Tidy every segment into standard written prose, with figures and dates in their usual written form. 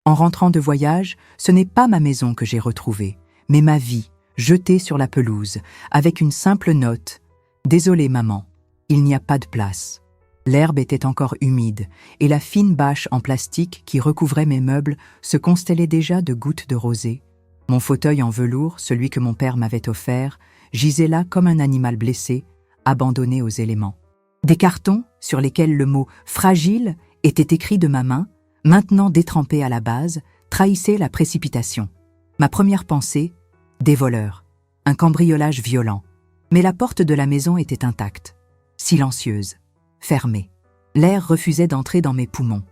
En rentrant de voyage, ce n'est pas ma maison que j'ai retrouvée, mais ma vie, jetée sur la pelouse, avec une simple note « Désolé maman, il n'y a pas de place ». L'herbe était encore humide, et la fine bâche en plastique qui recouvrait mes meubles se constellait déjà de gouttes de rosée. Mon fauteuil en velours, celui que mon père m'avait offert, gisait là comme un animal blessé, abandonné aux éléments. Des cartons, sur lesquels le mot « fragile » était écrit de ma main, maintenant détrempé à la base, trahissaient la précipitation. Ma première pensée, des voleurs, un cambriolage violent. Mais la porte de la maison était intacte, silencieuse, fermée. L'air refusait d'entrer dans mes poumons.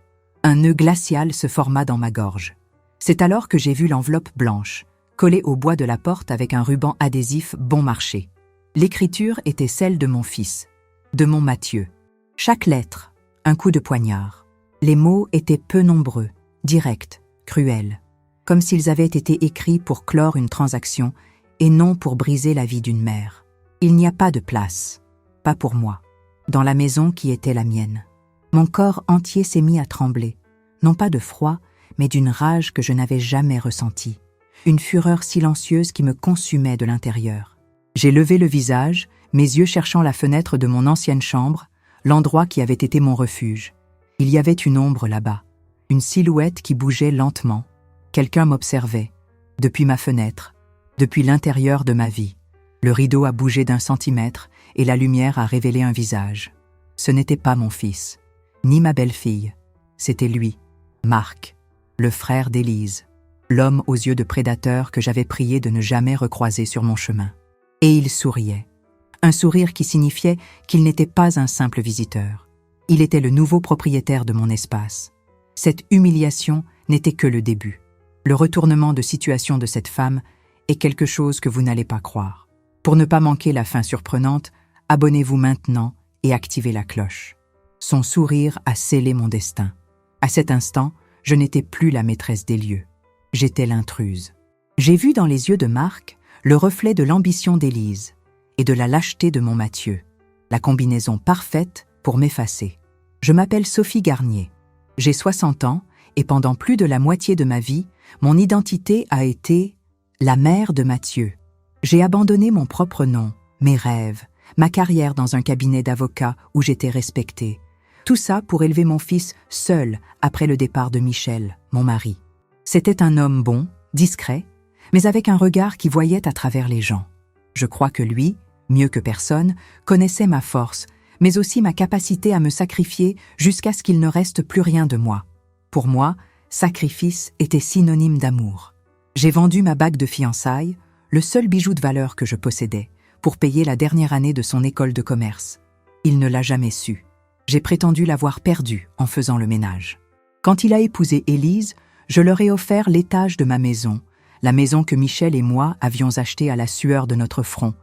Un nœud glacial se forma dans ma gorge. C'est alors que j'ai vu l'enveloppe blanche, collée au bois de la porte avec un ruban adhésif bon marché. L'écriture était celle de mon fils, de mon Mathieu. Chaque lettre, un coup de poignard. Les mots étaient peu nombreux, directs, cruels, comme s'ils avaient été écrits pour clore une transaction et non pour briser la vie d'une mère. Il n'y a pas de place, pas pour moi, dans la maison qui était la mienne. Mon corps entier s'est mis à trembler, non pas de froid, mais d'une rage que je n'avais jamais ressentie, une fureur silencieuse qui me consumait de l'intérieur. J'ai levé le visage, mes yeux cherchant la fenêtre de mon ancienne chambre, l'endroit qui avait été mon refuge. Il y avait une ombre là-bas, une silhouette qui bougeait lentement. Quelqu'un m'observait, depuis ma fenêtre, depuis l'intérieur de ma vie. Le rideau a bougé d'1 centimètre et la lumière a révélé un visage. Ce n'était pas mon fils, ni ma belle-fille. C'était lui, Marc, le frère d'Élise, l'homme aux yeux de prédateur que j'avais prié de ne jamais recroiser sur mon chemin. Et il souriait. Un sourire qui signifiait qu'il n'était pas un simple visiteur. Il était le nouveau propriétaire de mon espace. Cette humiliation n'était que le début. Le retournement de situation de cette femme est quelque chose que vous n'allez pas croire. Pour ne pas manquer la fin surprenante, abonnez-vous maintenant et activez la cloche. Son sourire a scellé mon destin. À cet instant, je n'étais plus la maîtresse des lieux. J'étais l'intruse. J'ai vu dans les yeux de Marc le reflet de l'ambition d'Élise et de la lâcheté de mon Mathieu, la combinaison parfaite pour m'effacer. Je m'appelle Sophie Garnier. J'ai 60 ans et pendant plus de la moitié de ma vie, mon identité a été la mère de Mathieu. J'ai abandonné mon propre nom, mes rêves, ma carrière dans un cabinet d'avocat où j'étais respectée. Tout ça pour élever mon fils seul après le départ de Michel, mon mari. C'était un homme bon, discret, mais avec un regard qui voyait à travers les gens. Je crois que lui, mieux que personne, connaissait ma force, mais aussi ma capacité à me sacrifier jusqu'à ce qu'il ne reste plus rien de moi. Pour moi, sacrifice était synonyme d'amour. J'ai vendu ma bague de fiançailles, le seul bijou de valeur que je possédais, pour payer la dernière année de son école de commerce. Il ne l'a jamais su. J'ai prétendu l'avoir perdu en faisant le ménage. Quand il a épousé Élise, je leur ai offert l'étage de ma maison, la maison que Michel et moi avions achetée à la sueur de notre front,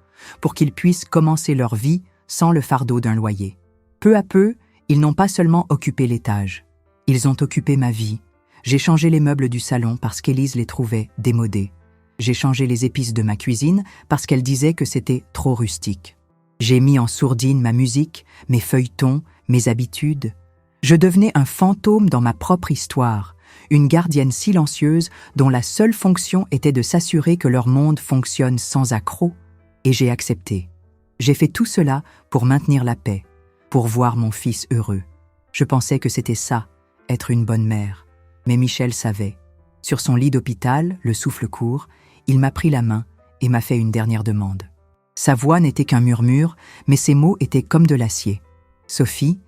pour qu'ils puissent commencer leur vie sans le fardeau d'un loyer. Peu à peu, ils n'ont pas seulement occupé l'étage. Ils ont occupé ma vie. J'ai changé les meubles du salon parce qu'Élise les trouvait démodés. J'ai changé les épices de ma cuisine parce qu'elle disait que c'était trop rustique. J'ai mis en sourdine ma musique, mes feuilletons, mes habitudes. Je devenais un fantôme dans ma propre histoire, une gardienne silencieuse dont la seule fonction était de s'assurer que leur monde fonctionne sans accroc. Et j'ai accepté. J'ai fait tout cela pour maintenir la paix, pour voir mon fils heureux. Je pensais que c'était ça, être une bonne mère. Mais Michel savait. Sur son lit d'hôpital, le souffle court, il m'a pris la main et m'a fait une dernière demande. Sa voix n'était qu'un murmure, mais ses mots étaient comme de l'acier. « Sophie,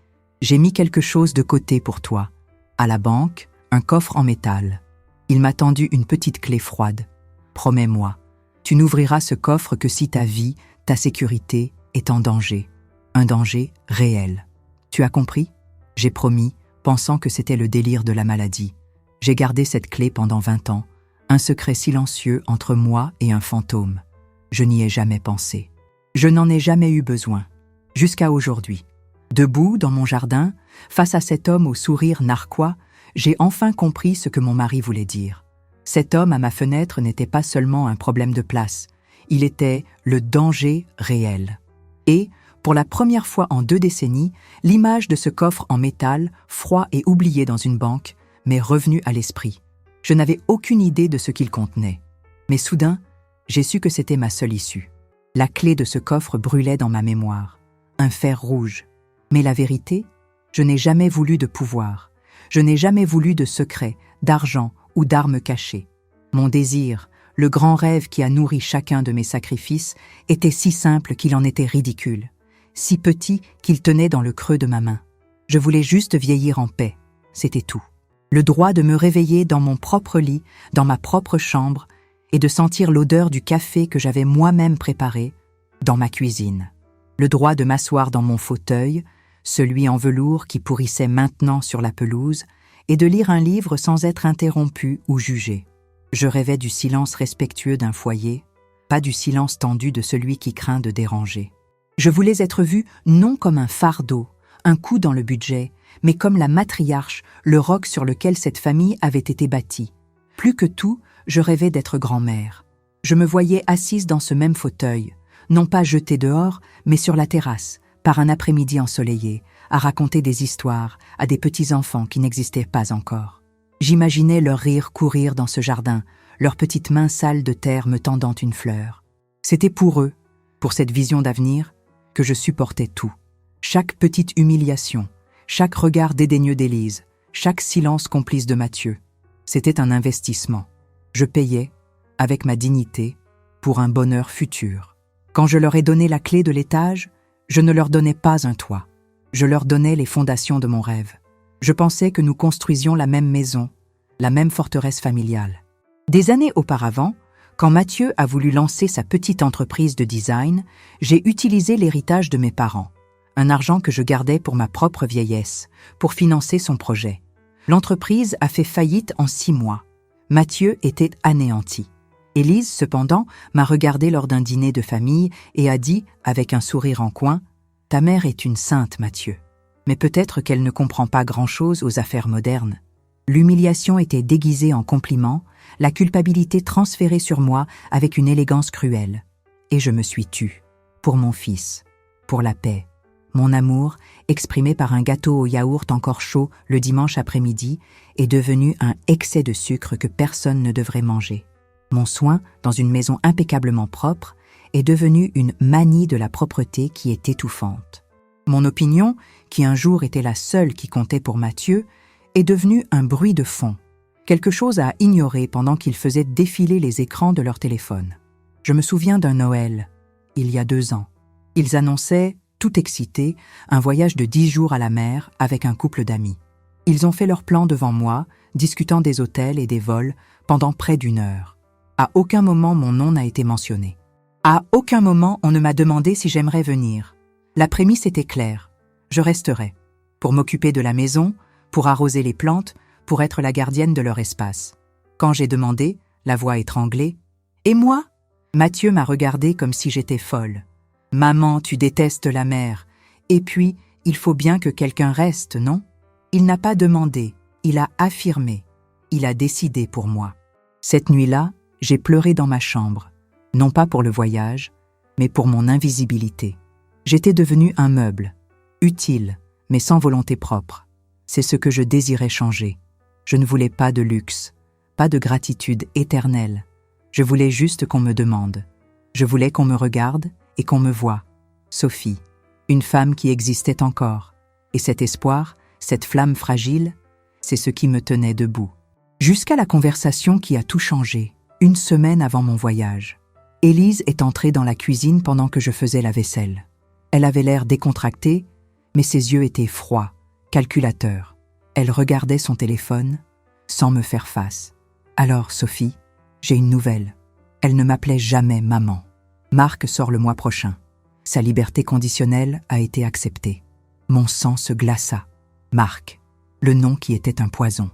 j'ai mis quelque chose de côté pour toi. À la banque, un coffre en métal. Il m'a tendu une petite clé froide. Promets-moi, tu n'ouvriras ce coffre que si ta vie, ta sécurité est en danger. Un danger réel. Tu as compris ? J'ai promis, pensant que c'était le délire de la maladie. J'ai gardé cette clé pendant 20 ans, un secret silencieux entre moi et un fantôme. Je n'y ai jamais pensé. Je n'en ai jamais eu besoin. Jusqu'à aujourd'hui. Debout dans mon jardin, face à cet homme au sourire narquois, j'ai enfin compris ce que mon mari voulait dire. Cet homme à ma fenêtre n'était pas seulement un problème de place, il était le danger réel. Et, pour la première fois en 2 décennies, l'image de ce coffre en métal, froid et oublié dans une banque, m'est revenue à l'esprit. Je n'avais aucune idée de ce qu'il contenait. Mais soudain, j'ai su que c'était ma seule issue. La clé de ce coffre brûlait dans ma mémoire. Un fer rouge. Mais la vérité, je n'ai jamais voulu de pouvoir. Je n'ai jamais voulu de secrets, d'argent ou d'armes cachées. Mon désir, le grand rêve qui a nourri chacun de mes sacrifices, était si simple qu'il en était ridicule, si petit qu'il tenait dans le creux de ma main. Je voulais juste vieillir en paix, c'était tout. Le droit de me réveiller dans mon propre lit, dans ma propre chambre, et de sentir l'odeur du café que j'avais moi-même préparé dans ma cuisine. Le droit de m'asseoir dans mon fauteuil, celui en velours qui pourrissait maintenant sur la pelouse, et de lire un livre sans être interrompu ou jugé. Je rêvais du silence respectueux d'un foyer, pas du silence tendu de celui qui craint de déranger. Je voulais être vue non comme un fardeau, un coup dans le budget, mais comme la matriarche, le roc sur lequel cette famille avait été bâtie. Plus que tout, je rêvais d'être grand-mère. Je me voyais assise dans ce même fauteuil, non pas jetée dehors, mais sur la terrasse, par un après-midi ensoleillé, à raconter des histoires à des petits-enfants qui n'existaient pas encore. J'imaginais leur rire courir dans ce jardin, leurs petites mains sales de terre me tendant une fleur. C'était pour eux, pour cette vision d'avenir, que je supportais tout. Chaque petite humiliation, chaque regard dédaigneux d'Élise, chaque silence complice de Mathieu. C'était un investissement. Je payais, avec ma dignité, pour un bonheur futur. Quand je leur ai donné la clé de l'étage, je ne leur donnais pas un toit. Je leur donnais les fondations de mon rêve. Je pensais que nous construisions la même maison, la même forteresse familiale. Des années auparavant, quand Mathieu a voulu lancer sa petite entreprise de design, j'ai utilisé l'héritage de mes parents, un argent que je gardais pour ma propre vieillesse, pour financer son projet. L'entreprise a fait faillite en 6 mois. Mathieu était anéanti. Élise, cependant, m'a regardé lors d'un dîner de famille et a dit, avec un sourire en coin, « Ta mère est une sainte, Mathieu. » Mais peut-être qu'elle ne comprend pas grand-chose aux affaires modernes. L'humiliation était déguisée en compliment, la culpabilité transférée sur moi avec une élégance cruelle. Et je me suis tue. Pour mon fils. Pour la paix. Mon amour, exprimé par un gâteau au yaourt encore chaud le dimanche après-midi, est devenu un excès de sucre que personne ne devrait manger. Mon soin, dans une maison impeccablement propre, est devenu une manie de la propreté qui est étouffante. Mon opinion, qui un jour était la seule qui comptait pour Mathieu, est devenue un bruit de fond, quelque chose à ignorer pendant qu'ils faisaient défiler les écrans de leur téléphone. Je me souviens d'un Noël, il y a 2 ans. Ils annonçaient, tout excités, un voyage de 10 jours à la mer avec un couple d'amis. Ils ont fait leur plan devant moi, discutant des hôtels et des vols pendant près d'1 heure. À aucun moment mon nom n'a été mentionné. À aucun moment on ne m'a demandé si j'aimerais venir. La prémisse était claire. Je resterai. Pour m'occuper de la maison, pour arroser les plantes, pour être la gardienne de leur espace. Quand j'ai demandé, la voix étranglée, « Et moi ?» Mathieu m'a regardée comme si j'étais folle. « Maman, tu détestes la mer. Et puis, il faut bien que quelqu'un reste, non ?» Il n'a pas demandé, il a affirmé. Il a décidé pour moi. Cette nuit-là, j'ai pleuré dans ma chambre, non pas pour le voyage, mais pour mon invisibilité. J'étais devenu un meuble, utile, mais sans volonté propre. C'est ce que je désirais changer. Je ne voulais pas de luxe, pas de gratitude éternelle. Je voulais juste qu'on me demande. Je voulais qu'on me regarde et qu'on me voie. Sophie, une femme qui existait encore. Et cet espoir, cette flamme fragile, c'est ce qui me tenait debout. Jusqu'à la conversation qui a tout changé, 1 semaine avant mon voyage. Élise est entrée dans la cuisine pendant que je faisais la vaisselle. Elle avait l'air décontractée, mais ses yeux étaient froids, calculateurs. Elle regardait son téléphone, sans me faire face. « Alors, Sophie, j'ai une nouvelle. Elle ne m'appelait jamais maman. Marc sort le mois prochain. Sa liberté conditionnelle a été acceptée. » Mon sang se glaça. Marc, le nom qui était un poison.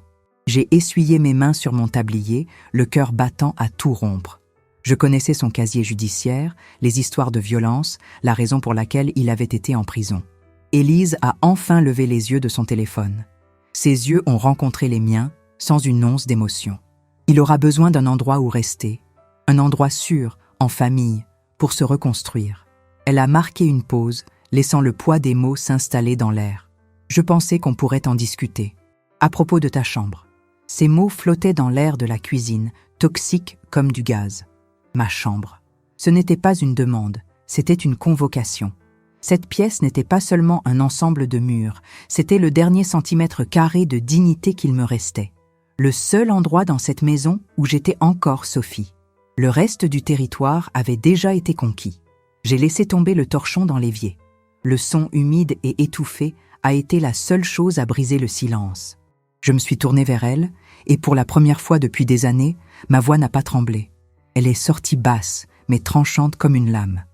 J'ai essuyé mes mains sur mon tablier, le cœur battant à tout rompre. Je connaissais son casier judiciaire, les histoires de violence, la raison pour laquelle il avait été en prison. Élise a enfin levé les yeux de son téléphone. Ses yeux ont rencontré les miens, sans une once d'émotion. Il aura besoin d'un endroit où rester, un endroit sûr, en famille, pour se reconstruire. Elle a marqué une pause, laissant le poids des mots s'installer dans l'air. Je pensais qu'on pourrait en discuter. À propos de ta chambre. Ces mots flottaient dans l'air de la cuisine, toxiques comme du gaz. Ma chambre. Ce n'était pas une demande, c'était une convocation. Cette pièce n'était pas seulement un ensemble de murs, c'était le dernier centimètre carré de dignité qu'il me restait. Le seul endroit dans cette maison où j'étais encore Sophie. Le reste du territoire avait déjà été conquis. J'ai laissé tomber le torchon dans l'évier. Le son humide et étouffé a été la seule chose à briser le silence. Je me suis tournée vers elle, et pour la première fois depuis des années, ma voix n'a pas tremblé. Elle est sortie basse, mais tranchante comme une lame.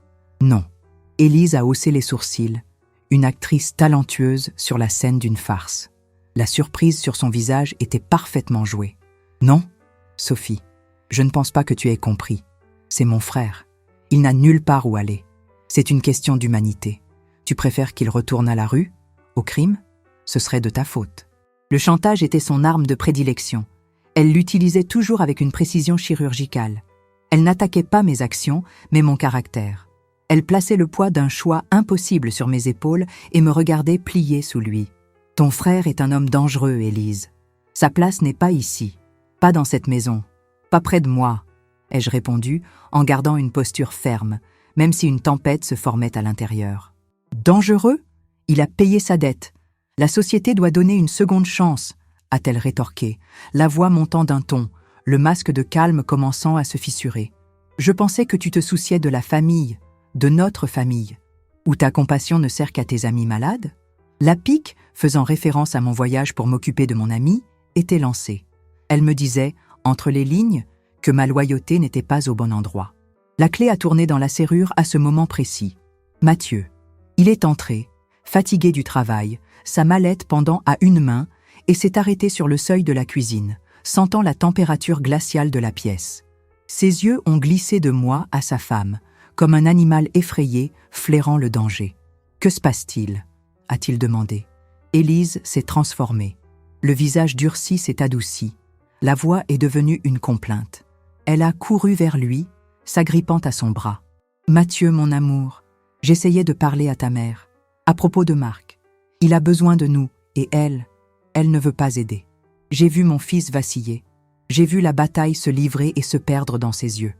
Non. Élise a haussé les sourcils, une actrice talentueuse sur la scène d'une farce. La surprise sur son visage était parfaitement jouée. Non, Sophie, je ne pense pas que tu aies compris. C'est mon frère. Il n'a nulle part où aller. C'est une question d'humanité. Tu préfères qu'il retourne à la rue, au crime? Ce serait de ta faute. Le chantage était son arme de prédilection. Elle l'utilisait toujours avec une précision chirurgicale. Elle n'attaquait pas mes actions, mais mon caractère. Elle plaçait le poids d'un choix impossible sur mes épaules et me regardait plier sous lui. « Ton frère est un homme dangereux, Élise. Sa place n'est pas ici, pas dans cette maison, pas près de moi, » ai-je répondu en gardant une posture ferme, même si une tempête se formait à l'intérieur. « Dangereux? Il a payé sa dette. La société doit donner une seconde chance, » a-t-elle rétorqué, la voix montant d'un ton, le masque de calme commençant à se fissurer. « Je pensais que tu te souciais de la famille, de notre famille, où ta compassion ne sert qu'à tes amis malades. » La pique, faisant référence à mon voyage pour m'occuper de mon amie, était lancée. Elle me disait, entre les lignes, que ma loyauté n'était pas au bon endroit. La clé a tourné dans la serrure à ce moment précis. Mathieu. Il est entré, fatigué du travail, sa mallette pendant à une main, et s'est arrêté sur le seuil de la cuisine, sentant la température glaciale de la pièce. Ses yeux ont glissé de moi à sa femme, comme un animal effrayé, flairant le danger. « Que se passe-t-il » a-t-il demandé. Élise s'est transformée. Le visage durci s'est adouci. La voix est devenue une complainte. Elle a couru vers lui, s'agrippant à son bras. « Mathieu, mon amour, j'essayais de parler à ta mère. À propos de Marc. Il a besoin de nous, et elle ne veut pas aider. J'ai vu mon fils vaciller. J'ai vu la bataille se livrer et se perdre dans ses yeux.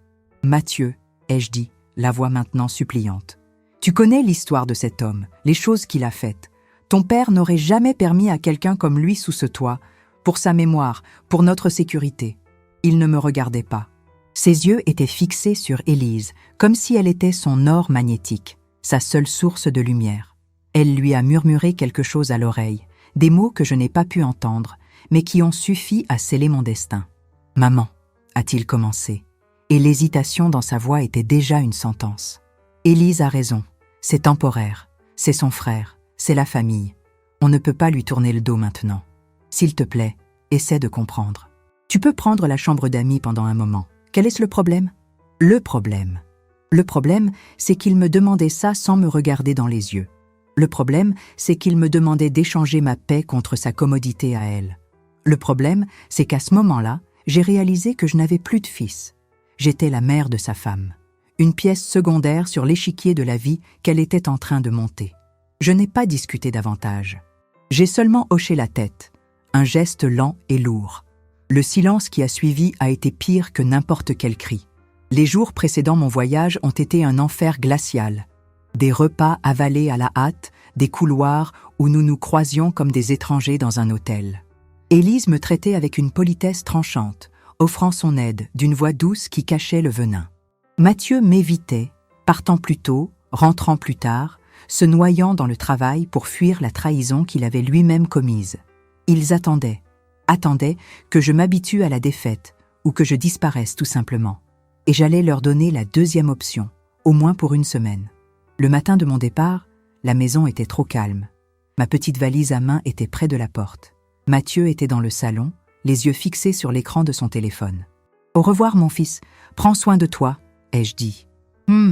Mathieu, ai-je dit, la voix maintenant suppliante. Tu connais l'histoire de cet homme, les choses qu'il a faites. Ton père n'aurait jamais permis à quelqu'un comme lui sous ce toit, pour sa mémoire, pour notre sécurité. Il ne me regardait pas. Ses yeux étaient fixés sur Élise, comme si elle était son or magnétique, sa seule source de lumière. Elle lui a murmuré quelque chose à l'oreille, des mots que je n'ai pas pu entendre, mais qui ont suffi à sceller mon destin. « Maman » a-t-il commencé, et l'hésitation dans sa voix était déjà une sentence. Élise a raison, c'est temporaire, c'est son frère, c'est la famille. On ne peut pas lui tourner le dos maintenant. S'il te plaît, essaie de comprendre. Tu peux prendre la chambre d'amis pendant un moment. Quel est le problème? Le problème, c'est qu'il me demandait ça sans me regarder dans les yeux. Le problème, c'est qu'il me demandait d'échanger ma paix contre sa commodité à elle. Le problème, c'est qu'à ce moment-là, j'ai réalisé que je n'avais plus de fils. J'étais la mère de sa femme, une pièce secondaire sur l'échiquier de la vie qu'elle était en train de monter. Je n'ai pas discuté davantage. J'ai seulement hoché la tête, un geste lent et lourd. Le silence qui a suivi a été pire que n'importe quel cri. Les jours précédant mon voyage ont été un enfer glacial. Des repas avalés à la hâte, des couloirs où nous nous croisions comme des étrangers dans un hôtel. Élise me traitait avec une politesse tranchante, offrant son aide d'une voix douce qui cachait le venin. Mathieu m'évitait, partant plus tôt, rentrant plus tard, se noyant dans le travail pour fuir la trahison qu'il avait lui-même commise. Ils attendaient que je m'habitue à la défaite ou que je disparaisse tout simplement. Et j'allais leur donner la deuxième option, au moins pour une semaine. Le matin de mon départ, la maison était trop calme. Ma petite valise à main était près de la porte. Mathieu était dans le salon, les yeux fixés sur l'écran de son téléphone. « Au revoir, mon fils. Prends soin de toi, » ai-je dit.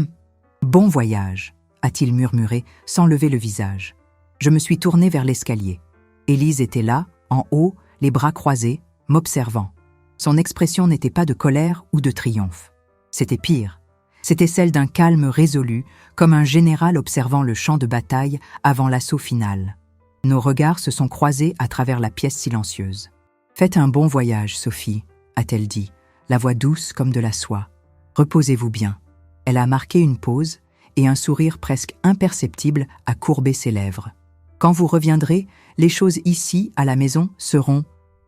« Bon voyage, » a-t-il murmuré sans lever le visage. Je me suis tournée vers l'escalier. Élise était là, en haut, les bras croisés, m'observant. Son expression n'était pas de colère ou de triomphe. C'était pire. C'était celle d'un calme résolu, comme un général observant le champ de bataille avant l'assaut final. Nos regards se sont croisés à travers la pièce silencieuse. Faites un bon voyage, Sophie, a-t-elle dit, la voix douce comme de la soie. Reposez-vous bien. Elle a marqué une pause et un sourire presque imperceptible a courbé ses lèvres. Quand vous reviendrez, les choses ici, à la maison, seront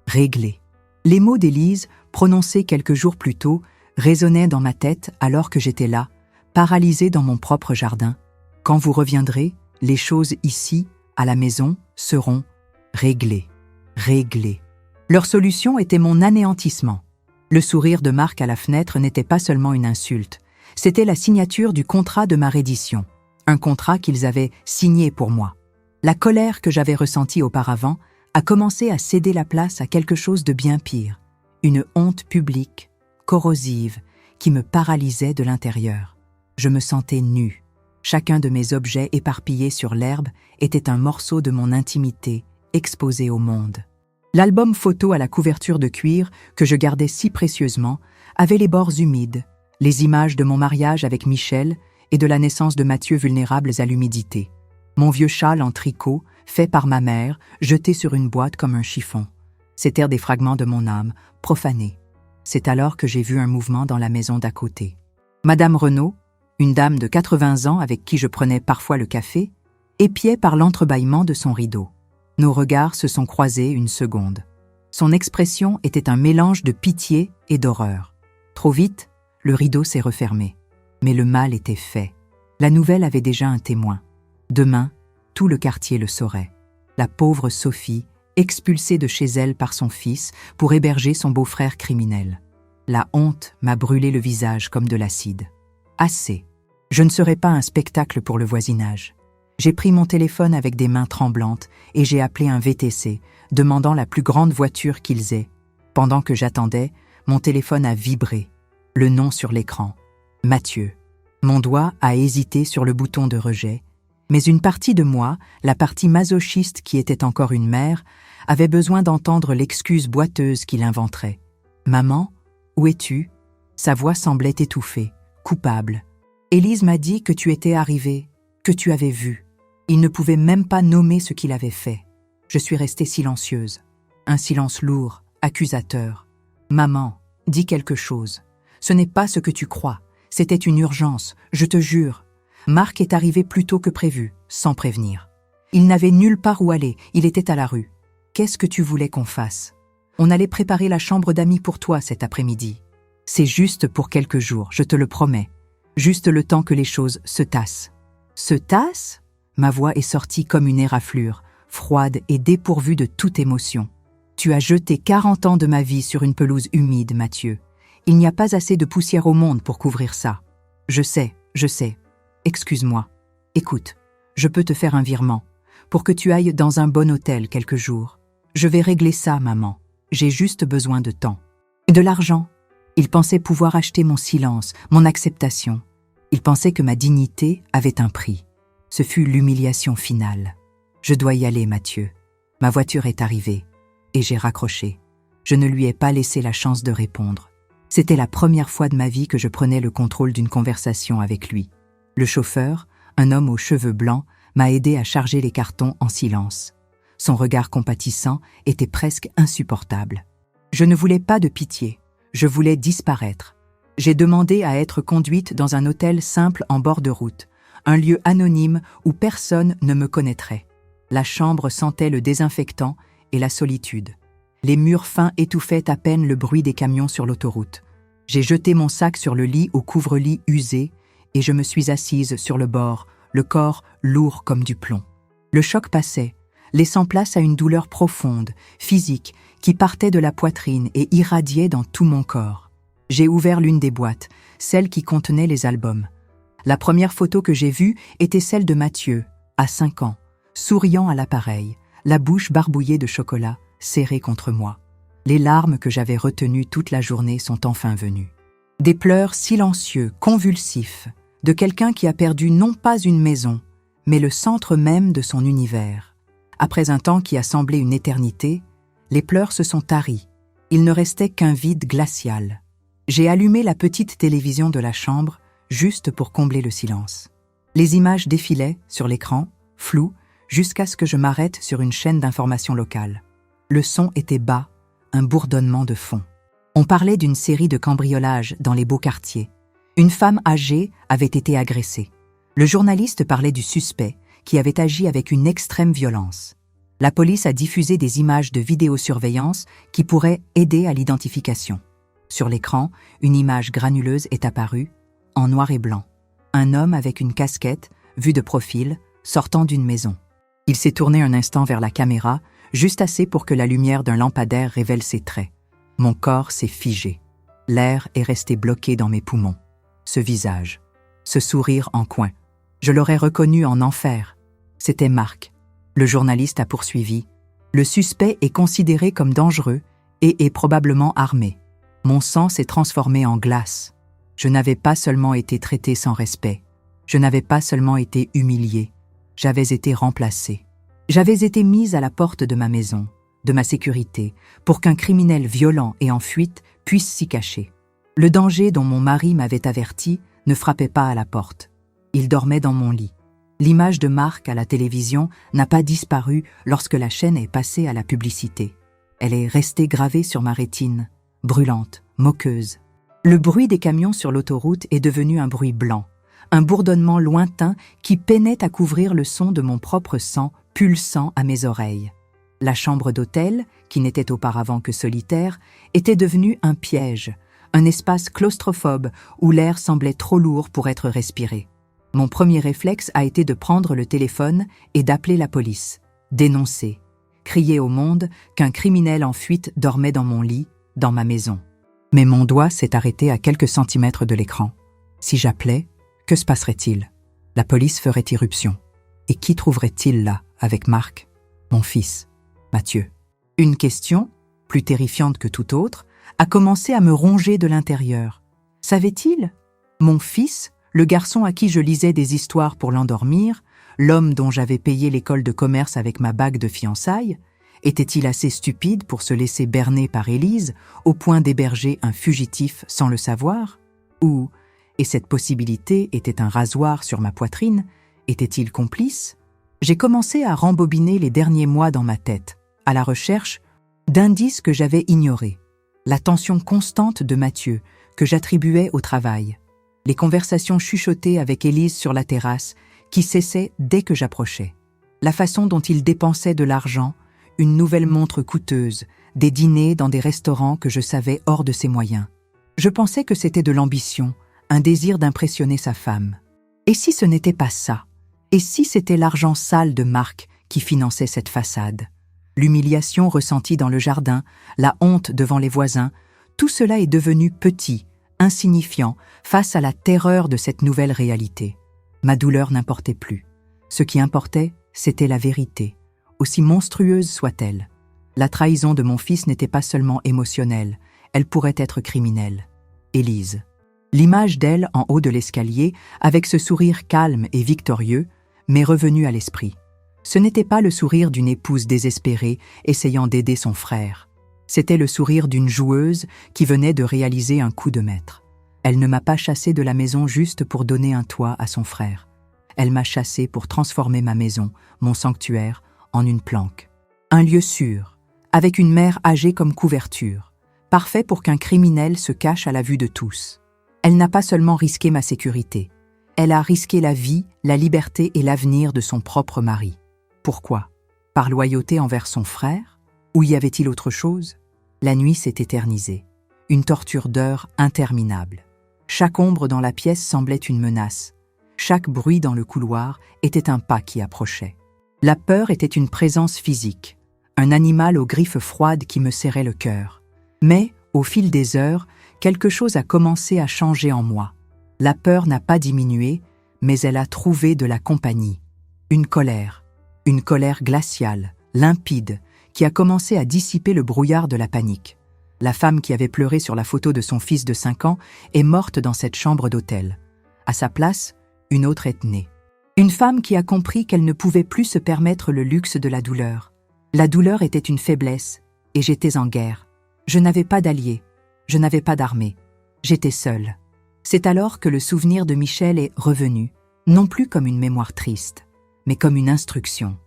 réglées. Les mots d'Élise, prononcés quelques jours plus tôt, résonnaient dans ma tête alors que j'étais là, paralysée dans mon propre jardin. Quand vous reviendrez, les choses ici, à la maison, seront réglées. Réglées. Leur solution était mon anéantissement. Le sourire de Marc à la fenêtre n'était pas seulement une insulte, c'était la signature du contrat de ma reddition, un contrat qu'ils avaient signé pour moi. La colère que j'avais ressentie auparavant a commencé à céder la place à quelque chose de bien pire, une honte publique, corrosive, qui me paralysait de l'intérieur. Je me sentais nue. Chacun de mes objets éparpillés sur l'herbe était un morceau de mon intimité exposé au monde. L'album photo à la couverture de cuir, que je gardais si précieusement, avait les bords humides, les images de mon mariage avec Michel et de la naissance de Mathieu vulnérables à l'humidité. Mon vieux châle en tricot, fait par ma mère, jeté sur une boîte comme un chiffon. C'étaient des fragments de mon âme, profanés. C'est alors que j'ai vu un mouvement dans la maison d'à côté. Madame Renaud, une dame de 80 ans avec qui je prenais parfois le café, épiait par l'entrebâillement de son rideau. Nos regards se sont croisés une seconde. Son expression était un mélange de pitié et d'horreur. Trop vite, le rideau s'est refermé. Mais le mal était fait. La nouvelle avait déjà un témoin. Demain, tout le quartier le saurait. La pauvre Sophie, expulsée de chez elle par son fils pour héberger son beau-frère criminel. La honte m'a brûlé le visage comme de l'acide. Assez. Je ne serai pas un spectacle pour le voisinage. J'ai pris mon téléphone avec des mains tremblantes et j'ai appelé un VTC, demandant la plus grande voiture qu'ils aient. Pendant que j'attendais, mon téléphone a vibré. Le nom sur l'écran. Mathieu. Mon doigt a hésité sur le bouton de rejet, mais une partie de moi, la partie masochiste qui était encore une mère, avait besoin d'entendre l'excuse boiteuse qu'il inventerait. « Maman, où es-tu » Sa voix semblait étouffée, coupable. « Élise m'a dit que tu étais arrivée, que tu avais vu. » Il ne pouvait même pas nommer ce qu'il avait fait. Je suis restée silencieuse. Un silence lourd, accusateur. « Maman, dis quelque chose. Ce n'est pas ce que tu crois. C'était une urgence, je te jure. » Marc est arrivé plus tôt que prévu, sans prévenir. Il n'avait nulle part où aller, il était à la rue. Qu'est-ce que tu voulais qu'on fasse ? On allait préparer la chambre d'amis pour toi cet après-midi. C'est juste pour quelques jours, je te le promets. Juste le temps que les choses se tassent. Se tassent ? Ma voix est sortie comme une éraflure, froide et dépourvue de toute émotion. Tu as jeté 40 ans de ma vie sur une pelouse humide, Mathieu. Il n'y a pas assez de poussière au monde pour couvrir ça. Je sais. Excuse-moi. Écoute, je peux te faire un virement, pour que tu ailles dans un bon hôtel quelques jours. Je vais régler ça, maman. J'ai juste besoin de temps. De l'argent. Il pensait pouvoir acheter mon silence, mon acceptation. Il pensait que ma dignité avait un prix. Ce fut l'humiliation finale. Je dois y aller, Mathieu. Ma voiture est arrivée, et j'ai raccroché. Je ne lui ai pas laissé la chance de répondre. C'était la première fois de ma vie que je prenais le contrôle d'une conversation avec lui. Le chauffeur, un homme aux cheveux blancs, m'a aidé à charger les cartons en silence. Son regard compatissant était presque insupportable. Je ne voulais pas de pitié, je voulais disparaître. J'ai demandé à être conduite dans un hôtel simple en bord de route, un lieu anonyme où personne ne me connaîtrait. La chambre sentait le désinfectant et la solitude. Les murs fins étouffaient à peine le bruit des camions sur l'autoroute. J'ai jeté mon sac sur le lit au couvre-lit usé et je me suis assise sur le bord, le corps lourd comme du plomb. Le choc passait, laissant place à une douleur profonde, physique, qui partait de la poitrine et irradiait dans tout mon corps. J'ai ouvert l'une des boîtes, celle qui contenait les albums. La première photo que j'ai vue était celle de Mathieu, à 5 ans, souriant à l'appareil, la bouche barbouillée de chocolat, serrée contre moi. Les larmes que j'avais retenues toute la journée sont enfin venues. Des pleurs silencieux, convulsifs, de quelqu'un qui a perdu non pas une maison, mais le centre même de son univers. Après un temps qui a semblé une éternité, les pleurs se sont taris. Il ne restait qu'un vide glacial. J'ai allumé la petite télévision de la chambre, juste pour combler le silence. Les images défilaient sur l'écran, floues, jusqu'à ce que je m'arrête sur une chaîne d'information locale. Le son était bas, un bourdonnement de fond. On parlait d'une série de cambriolages dans les beaux quartiers. Une femme âgée avait été agressée. Le journaliste parlait du suspect qui avait agi avec une extrême violence. La police a diffusé des images de vidéosurveillance qui pourraient aider à l'identification. Sur l'écran, une image granuleuse est apparue, en noir et blanc. Un homme avec une casquette, vu de profil, sortant d'une maison. Il s'est tourné un instant vers la caméra, juste assez pour que la lumière d'un lampadaire révèle ses traits. Mon corps s'est figé. L'air est resté bloqué dans mes poumons. Ce visage, ce sourire en coin. Je l'aurais reconnu en enfer. C'était Marc. Le journaliste a poursuivi. Le suspect est considéré comme dangereux et est probablement armé. Mon sang s'est transformé en glace. Je n'avais pas seulement été traité sans respect. Je n'avais pas seulement été humilié. J'avais été remplacé. J'avais été mise à la porte de ma maison, de ma sécurité, pour qu'un criminel violent et en fuite puisse s'y cacher. Le danger dont mon mari m'avait averti ne frappait pas à la porte. Il dormait dans mon lit. L'image de Marc à la télévision n'a pas disparu lorsque la chaîne est passée à la publicité. Elle est restée gravée sur ma rétine, brûlante, moqueuse. Le bruit des camions sur l'autoroute est devenu un bruit blanc, un bourdonnement lointain qui peinait à couvrir le son de mon propre sang pulsant à mes oreilles. La chambre d'hôtel, qui n'était auparavant que solitaire, était devenue un piège, un espace claustrophobe où l'air semblait trop lourd pour être respiré. Mon premier réflexe a été de prendre le téléphone et d'appeler la police, dénoncer, crier au monde qu'un criminel en fuite dormait dans mon lit, dans ma maison. Mais mon doigt s'est arrêté à quelques centimètres de l'écran. Si j'appelais, que se passerait-il? La police ferait irruption. Et qui trouverait-il là, avec Marc, mon fils, Mathieu? Une question, plus terrifiante que toute autre, a commencé à me ronger de l'intérieur. Savait-il? Mon fils, le garçon à qui je lisais des histoires pour l'endormir, l'homme dont j'avais payé l'école de commerce avec ma bague de fiançailles, était-il assez stupide pour se laisser berner par Élise, au point d'héberger un fugitif sans le savoir? Ou, et cette possibilité était un rasoir sur ma poitrine, était-il complice? J'ai commencé à rembobiner les derniers mois dans ma tête, à la recherche d'indices que j'avais ignorés. La tension constante de Mathieu, que j'attribuais au travail. Les conversations chuchotées avec Élise sur la terrasse, qui cessaient dès que j'approchais. La façon dont il dépensait de l'argent, une nouvelle montre coûteuse, des dîners dans des restaurants que je savais hors de ses moyens. Je pensais que c'était de l'ambition, un désir d'impressionner sa femme. Et si ce n'était pas ça? Et si c'était l'argent sale de Marc qui finançait cette façade? L'humiliation ressentie dans le jardin, la honte devant les voisins, tout cela est devenu petit, insignifiant, face à la terreur de cette nouvelle réalité. Ma douleur n'importait plus. Ce qui importait, c'était la vérité, aussi monstrueuse soit-elle. La trahison de mon fils n'était pas seulement émotionnelle, elle pourrait être criminelle. Élise. L'image d'elle en haut de l'escalier, avec ce sourire calme et victorieux, m'est revenue à l'esprit. Ce n'était pas le sourire d'une épouse désespérée, essayant d'aider son frère. C'était le sourire d'une joueuse qui venait de réaliser un coup de maître. Elle ne m'a pas chassé de la maison juste pour donner un toit à son frère. Elle m'a chassé pour transformer ma maison, mon sanctuaire, en une planque. Un lieu sûr, avec une mère âgée comme couverture, parfait pour qu'un criminel se cache à la vue de tous. Elle n'a pas seulement risqué ma sécurité, elle a risqué la vie, la liberté et l'avenir de son propre mari. Pourquoi? Par loyauté envers son frère? Ou y avait-il autre chose? La nuit s'est éternisée, une torture d'heures interminable. Chaque ombre dans la pièce semblait une menace. Chaque bruit dans le couloir était un pas qui approchait. La peur était une présence physique, un animal aux griffes froides qui me serrait le cœur. Mais, au fil des heures, quelque chose a commencé à changer en moi. La peur n'a pas diminué, mais elle a trouvé de la compagnie. Une colère glaciale, limpide, qui a commencé à dissiper le brouillard de la panique. La femme qui avait pleuré sur la photo de son fils de 5 ans est morte dans cette chambre d'hôtel. À sa place, une autre est née. Une femme qui a compris qu'elle ne pouvait plus se permettre le luxe de la douleur. La douleur était une faiblesse, et j'étais en guerre. Je n'avais pas d'alliés, je n'avais pas d'armée. J'étais seule. C'est alors que le souvenir de Michel est revenu, non plus comme une mémoire triste, mais comme une instruction.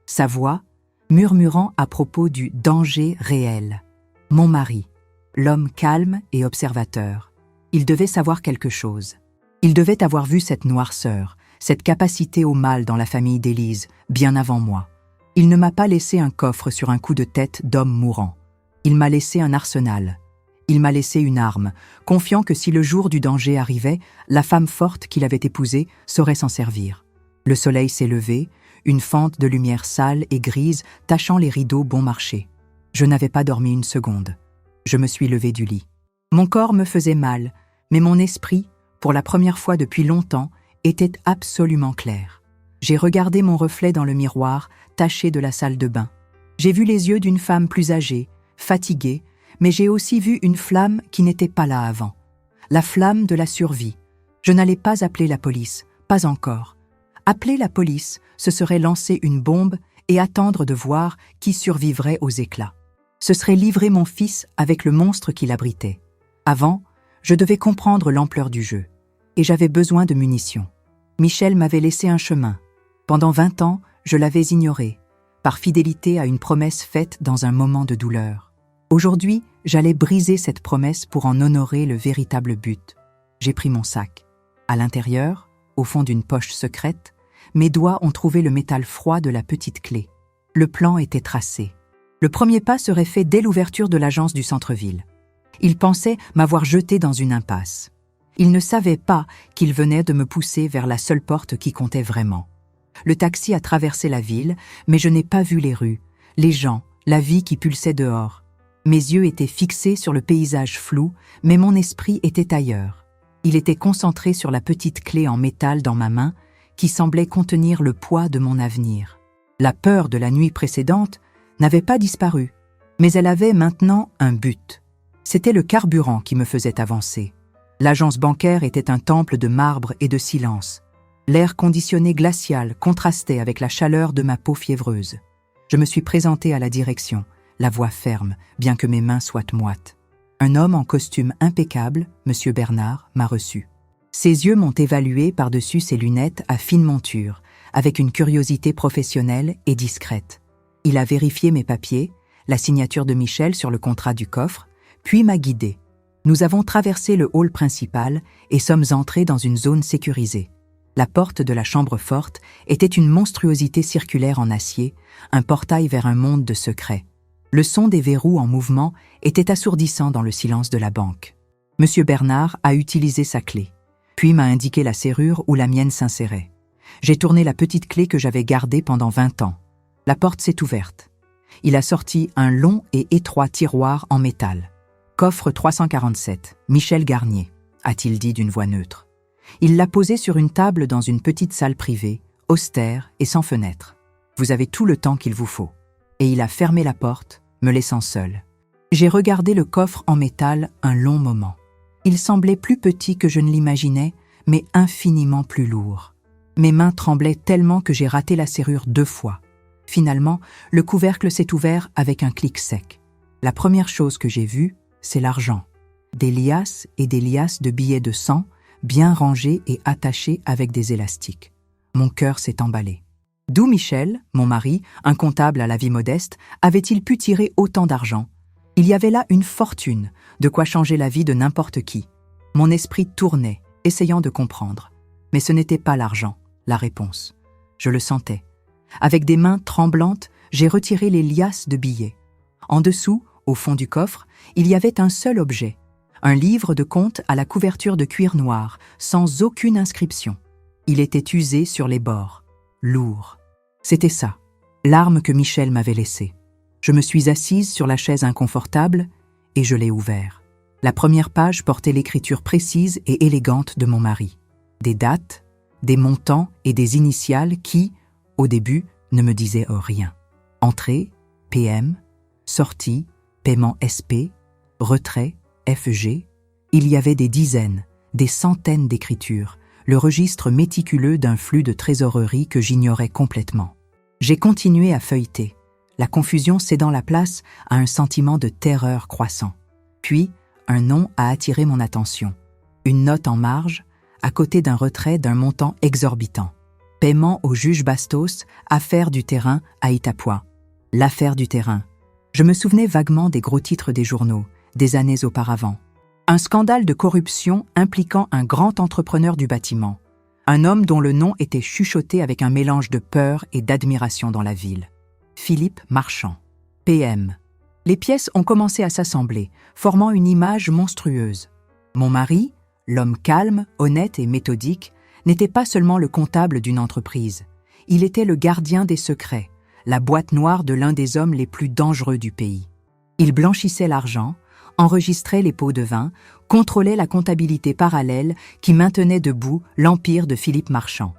Sa voix, murmurant à propos du danger réel. Mon mari, l'homme calme et observateur. Il devait savoir quelque chose. Il devait avoir vu cette noirceur, cette capacité au mal dans la famille d'Élise, bien avant moi. Il ne m'a pas laissé un coffre sur un coup de tête d'homme mourant. Il m'a laissé un arsenal. Il m'a laissé une arme, confiant que si le jour du danger arrivait, la femme forte qu'il avait épousée saurait s'en servir. Le soleil s'est levé, une fente de lumière sale et grise tachant les rideaux bon marché. Je n'avais pas dormi une seconde. Je me suis levée du lit. Mon corps me faisait mal, mais mon esprit, pour la première fois depuis longtemps, était absolument clair. J'ai regardé mon reflet dans le miroir, taché de la salle de bain. J'ai vu les yeux d'une femme plus âgée, fatiguée, mais j'ai aussi vu une flamme qui n'était pas là avant. La flamme de la survie. Je n'allais pas appeler la police, pas encore. Appeler la police, ce serait lancer une bombe et attendre de voir qui survivrait aux éclats. Ce serait livrer mon fils avec le monstre qui l'abritait. Avant, je devais comprendre l'ampleur du jeu. Et j'avais besoin de munitions. Michel m'avait laissé un chemin. Pendant 20 ans, je l'avais ignoré, par fidélité à une promesse faite dans un moment de douleur. Aujourd'hui, j'allais briser cette promesse pour en honorer le véritable but. J'ai pris mon sac. À l'intérieur, au fond d'une poche secrète, mes doigts ont trouvé le métal froid de la petite clé. Le plan était tracé. Le premier pas serait fait dès l'ouverture de l'agence du centre-ville. Il pensait m'avoir jeté dans une impasse. Il ne savait pas qu'il venait de me pousser vers la seule porte qui comptait vraiment. Le taxi a traversé la ville, mais je n'ai pas vu les rues, les gens, la vie qui pulsait dehors. Mes yeux étaient fixés sur le paysage flou, mais mon esprit était ailleurs. Il était concentré sur la petite clé en métal dans ma main, qui semblait contenir le poids de mon avenir. La peur de la nuit précédente n'avait pas disparu, mais elle avait maintenant un but. C'était le carburant qui me faisait avancer. L'agence bancaire était un temple de marbre et de silence. L'air conditionné glacial contrastait avec la chaleur de ma peau fiévreuse. Je me suis présenté à la direction, la voix ferme, bien que mes mains soient moites. Un homme en costume impeccable, M. Bernard, m'a reçu. Ses yeux m'ont évalué par-dessus ses lunettes à fine monture, avec une curiosité professionnelle et discrète. Il a vérifié mes papiers, la signature de Michel sur le contrat du coffre, puis m'a guidé. Nous avons traversé le hall principal et sommes entrés dans une zone sécurisée. La porte de la chambre forte était une monstruosité circulaire en acier, un portail vers un monde de secrets. Le son des verrous en mouvement était assourdissant dans le silence de la banque. M. Bernard a utilisé sa clé, puis m'a indiqué la serrure où la mienne s'insérait. J'ai tourné la petite clé que j'avais gardée pendant 20 ans. La porte s'est ouverte. Il a sorti un long et étroit tiroir en métal. « Coffre 347, Michel Garnier », a-t-il dit d'une voix neutre. Il l'a posé sur une table dans une petite salle privée, austère et sans fenêtre. « Vous avez tout le temps qu'il vous faut. » Et il a fermé la porte, me laissant seul. J'ai regardé le coffre en métal un long moment. Il semblait plus petit que je ne l'imaginais, mais infiniment plus lourd. Mes mains tremblaient tellement que j'ai raté la serrure 2 fois. Finalement, le couvercle s'est ouvert avec un clic sec. La première chose que j'ai vue, c'est l'argent. Des liasses et des liasses de billets de 100, bien rangés et attachés avec des élastiques. Mon cœur s'est emballé. D'où Michel, mon mari, un comptable à la vie modeste, avait-il pu tirer autant d'argent? Il y avait là une fortune, de quoi changer la vie de n'importe qui. Mon esprit tournait, essayant de comprendre. Mais ce n'était pas l'argent, la réponse. Je le sentais. Avec des mains tremblantes, j'ai retiré les liasses de billets. En dessous, au fond du coffre, il y avait un seul objet, un livre de comptes à la couverture de cuir noir, sans aucune inscription. Il était usé sur les bords, lourd. C'était ça, l'arme que Michel m'avait laissée. Je me suis assise sur la chaise inconfortable et je l'ai ouvert. La première page portait l'écriture précise et élégante de mon mari. Des dates, des montants et des initiales qui, au début, ne me disaient rien. Entrée, PM, sortie, paiement SP, retrait, FG. Il y avait des dizaines, des centaines d'écritures, le registre méticuleux d'un flux de trésorerie que j'ignorais complètement. J'ai continué à feuilleter, la confusion cédant la place à un sentiment de terreur croissant. Puis, un nom a attiré mon attention. Une note en marge, à côté d'un retrait d'un montant exorbitant. Paiement au juge Bastos, affaire du terrain à Itapois. L'affaire du terrain. Je me souvenais vaguement des gros titres des journaux, des années auparavant. Un scandale de corruption impliquant un grand entrepreneur du bâtiment. Un homme dont le nom était chuchoté avec un mélange de peur et d'admiration dans la ville. Philippe Marchand. PM. Les pièces ont commencé à s'assembler, formant une image monstrueuse. Mon mari, l'homme calme, honnête et méthodique, n'était pas seulement le comptable d'une entreprise. Il était le gardien des secrets, la boîte noire de l'un des hommes les plus dangereux du pays. Il blanchissait l'argent, enregistrait les pots de vin, contrôlait la comptabilité parallèle qui maintenait debout l'empire de Philippe Marchand.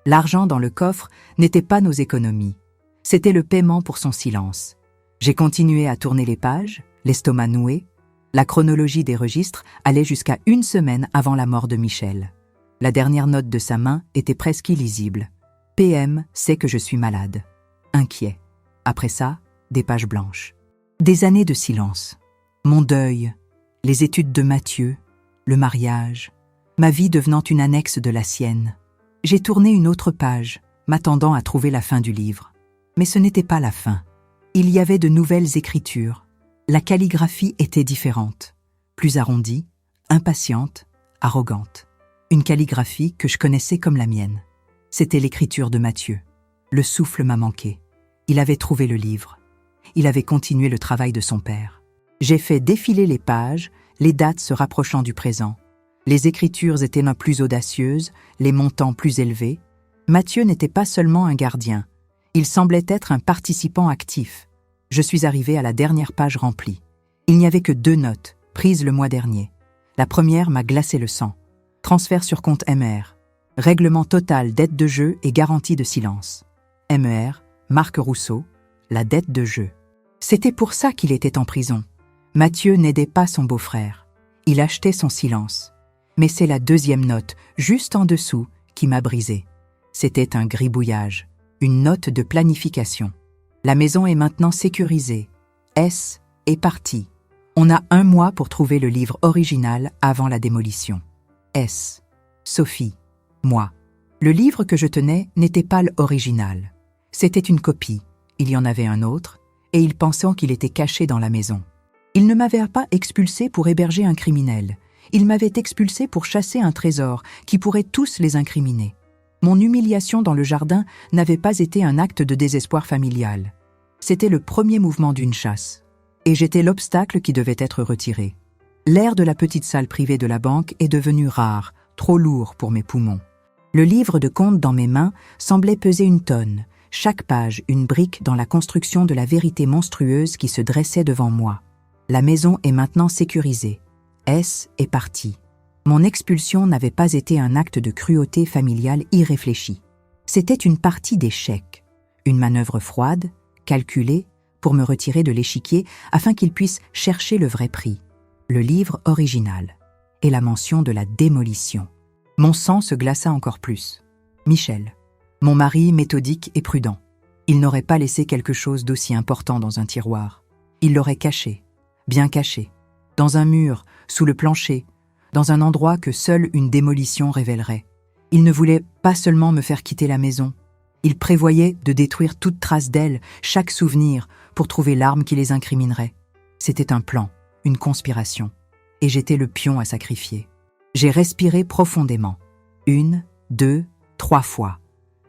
L'argent dans le coffre n'était pas nos économies. C'était le paiement pour son silence. J'ai continué à tourner les pages, l'estomac noué. La chronologie des registres allait jusqu'à 1 semaine avant la mort de Michel. La dernière note de sa main était presque illisible. PM sait que je suis malade. Inquiet. Après ça, des pages blanches. Des années de silence. Mon deuil, les études de Mathieu, le mariage, ma vie devenant une annexe de la sienne. J'ai tourné une autre page, m'attendant à trouver la fin du livre. Mais ce n'était pas la fin. Il y avait de nouvelles écritures. La calligraphie était différente, plus arrondie, impatiente, arrogante. Une calligraphie que je connaissais comme la mienne. C'était l'écriture de Mathieu. Le souffle m'a manqué. Il avait trouvé le livre. Il avait continué le travail de son père. J'ai fait défiler les pages, les dates se rapprochant du présent. Les écritures étaient non plus audacieuses, les montants plus élevés. Mathieu n'était pas seulement un gardien. Il semblait être un participant actif. Je suis arrivé à la dernière page remplie. Il n'y avait que 2 notes, prises le mois dernier. La première m'a glacé le sang. Transfert sur compte MER. Règlement total dette de jeu et garantie de silence. MER, Marc Rousseau, la dette de jeu. C'était pour ça qu'il était en prison. Mathieu n'aidait pas son beau-frère. Il achetait son silence. Mais c'est la 2e note, juste en dessous, qui m'a brisé. C'était un gribouillage, une note de planification. La maison est maintenant sécurisée. S est parti. On a 1 mois pour trouver le livre original avant la démolition. S. Sophie. Moi. Le livre que je tenais n'était pas l'original. C'était une copie. Il y en avait un autre, et il pensait qu'il était caché dans la maison. Il ne m'avait pas expulsé pour héberger un criminel. Il m'avait expulsé pour chasser un trésor qui pourrait tous les incriminer. Mon humiliation dans le jardin n'avait pas été un acte de désespoir familial. C'était le premier mouvement d'une chasse. Et j'étais l'obstacle qui devait être retiré. L'air de la petite salle privée de la banque est devenu rare, trop lourd pour mes poumons. Le livre de comptes dans mes mains semblait peser 1 tonne, chaque page une brique dans la construction de la vérité monstrueuse qui se dressait devant moi. La maison est maintenant sécurisée. S est parti. Mon expulsion n'avait pas été un acte de cruauté familiale irréfléchi. C'était une partie d'échec, une manœuvre froide, calculée, pour me retirer de l'échiquier afin qu'il puisse chercher le vrai prix, le livre original, et la mention de la démolition. Mon sang se glaça encore plus. Michel, mon mari méthodique et prudent. Il n'aurait pas laissé quelque chose d'aussi important dans un tiroir. Il l'aurait caché, bien caché, dans un mur, sous le plancher, dans un endroit que seule une démolition révélerait. Il ne voulait pas seulement me faire quitter la maison. Il prévoyait de détruire toute trace d'elle, chaque souvenir, pour trouver l'arme qui les incriminerait. C'était un plan, une conspiration. Et j'étais le pion à sacrifier. J'ai respiré profondément. 1, 2, 3 fois.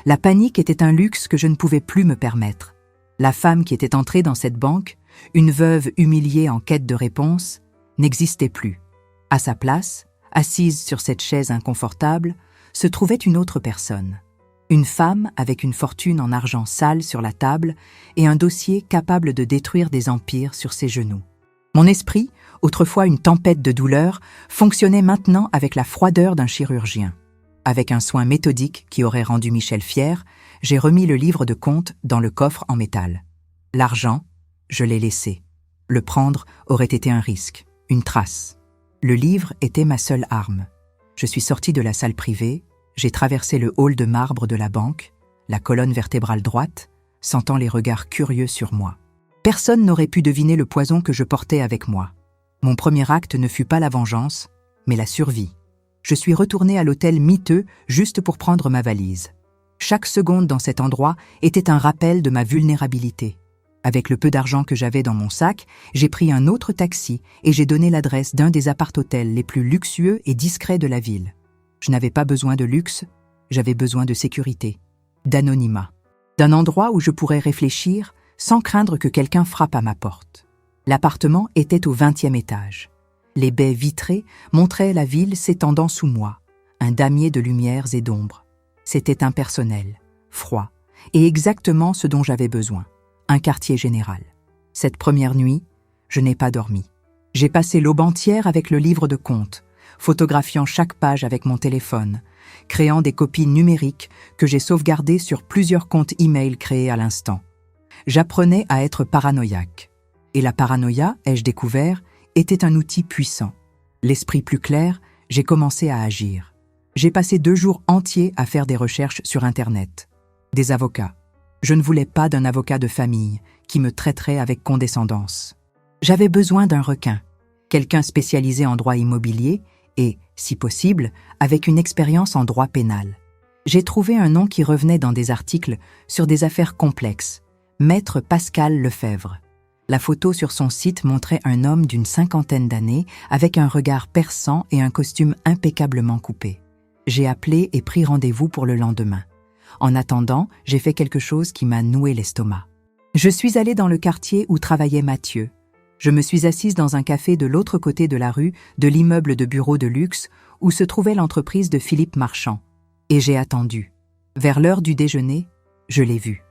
La panique était un luxe que je ne pouvais plus me permettre. La femme qui était entrée dans cette banque, une veuve humiliée en quête de réponse, n'existait plus. À sa place, assise sur cette chaise inconfortable, se trouvait une autre personne. Une femme avec une fortune en argent sale sur la table et un dossier capable de détruire des empires sur ses genoux. Mon esprit, autrefois une tempête de douleur, fonctionnait maintenant avec la froideur d'un chirurgien. Avec un soin méthodique qui aurait rendu Michel fier, j'ai remis le livre de comptes dans le coffre en métal. L'argent, je l'ai laissé. Le prendre aurait été un risque, une trace. Le livre était ma seule arme. Je suis sorti de la salle privée, j'ai traversé le hall de marbre de la banque, la colonne vertébrale droite, sentant les regards curieux sur moi. Personne n'aurait pu deviner le poison que je portais avec moi. Mon premier acte ne fut pas la vengeance, mais la survie. Je suis retourné à l'hôtel miteux juste pour prendre ma valise. Chaque seconde dans cet endroit était un rappel de ma vulnérabilité. Avec le peu d'argent que j'avais dans mon sac, j'ai pris un autre taxi et j'ai donné l'adresse d'un des appart-hôtels les plus luxueux et discrets de la ville. Je n'avais pas besoin de luxe, j'avais besoin de sécurité, d'anonymat, d'un endroit où je pourrais réfléchir sans craindre que quelqu'un frappe à ma porte. L'appartement était au 20e étage. Les baies vitrées montraient la ville s'étendant sous moi, un damier de lumières et d'ombres. C'était impersonnel, froid, et exactement ce dont j'avais besoin. Un quartier général. Cette première nuit, je n'ai pas dormi. J'ai passé l'aube entière avec le livre de comptes, photographiant chaque page avec mon téléphone, créant des copies numériques que j'ai sauvegardées sur plusieurs comptes e-mail créés à l'instant. J'apprenais à être paranoïaque. Et la paranoïa, ai-je découvert, était un outil puissant. L'esprit plus clair, j'ai commencé à agir. J'ai passé 2 jours entiers à faire des recherches sur Internet. Des avocats. Je ne voulais pas d'un avocat de famille qui me traiterait avec condescendance. J'avais besoin d'un requin, quelqu'un spécialisé en droit immobilier et, si possible, avec une expérience en droit pénal. J'ai trouvé un nom qui revenait dans des articles sur des affaires complexes, Maître Pascal Lefebvre. La photo sur son site montrait un homme d'une 50aine d'années avec un regard perçant et un costume impeccablement coupé. J'ai appelé et pris rendez-vous pour le lendemain. En attendant, j'ai fait quelque chose qui m'a noué l'estomac. Je suis allée dans le quartier où travaillait Mathieu. Je me suis assise dans un café de l'autre côté de la rue de l'immeuble de bureaux de luxe où se trouvait l'entreprise de Philippe Marchand. Et j'ai attendu. Vers l'heure du déjeuner, je l'ai vu.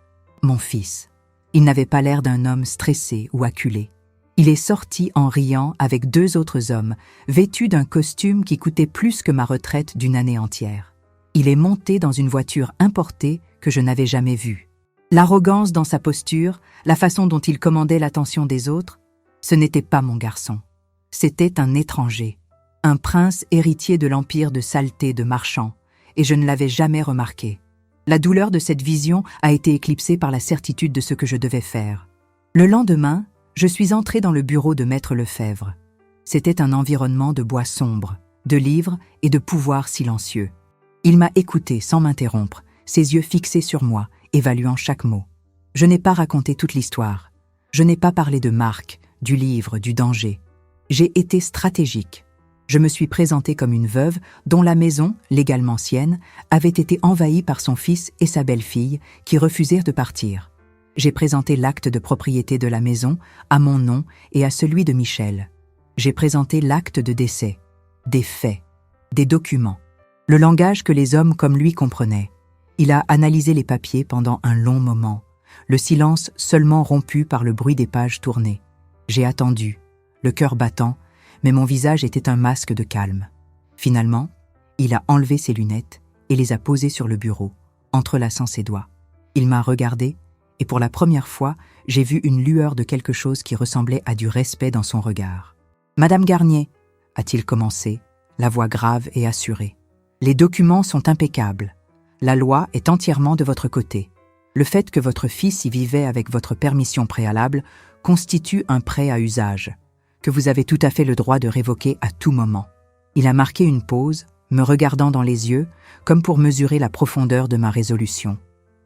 Mon fils. Il n'avait pas l'air d'un homme stressé ou acculé. Il est sorti en riant avec 2 autres hommes, vêtus d'un costume qui coûtait plus que ma retraite d'une année entière. Il est monté dans une voiture importée que je n'avais jamais vue. L'arrogance dans sa posture, la façon dont il commandait l'attention des autres, ce n'était pas mon garçon. C'était un étranger, un prince héritier de l'empire de saleté de Marchand, et je ne l'avais jamais remarqué. La douleur de cette vision a été éclipsée par la certitude de ce que je devais faire. Le lendemain, je suis entrée dans le bureau de Maître Lefebvre. C'était un environnement de bois sombre, de livres et de pouvoir silencieux. Il m'a écouté sans m'interrompre, ses yeux fixés sur moi, évaluant chaque mot. Je n'ai pas raconté toute l'histoire. Je n'ai pas parlé de Marc, du livre, du danger. J'ai été stratégique. Je me suis présentée comme une veuve dont la maison, légalement sienne, avait été envahie par son fils et sa belle-fille qui refusèrent de partir. J'ai présenté l'acte de propriété de la maison à mon nom et à celui de Michel. J'ai présenté l'acte de décès, des faits, des documents. Le langage que les hommes comme lui comprenaient. Il a analysé les papiers pendant un long moment, le silence seulement rompu par le bruit des pages tournées. J'ai attendu, le cœur battant, mais mon visage était un masque de calme. Finalement, il a enlevé ses lunettes et les a posées sur le bureau, entrelaçant ses doigts. Il m'a regardé et pour la première fois, j'ai vu une lueur de quelque chose qui ressemblait à du respect dans son regard. « Madame Garnier », a-t-il commencé, la voix grave et assurée. Les documents sont impeccables. La loi est entièrement de votre côté. Le fait que votre fils y vivait avec votre permission préalable constitue un prêt à usage, que vous avez tout à fait le droit de révoquer à tout moment. Il a marqué une pause, me regardant dans les yeux, comme pour mesurer la profondeur de ma résolution.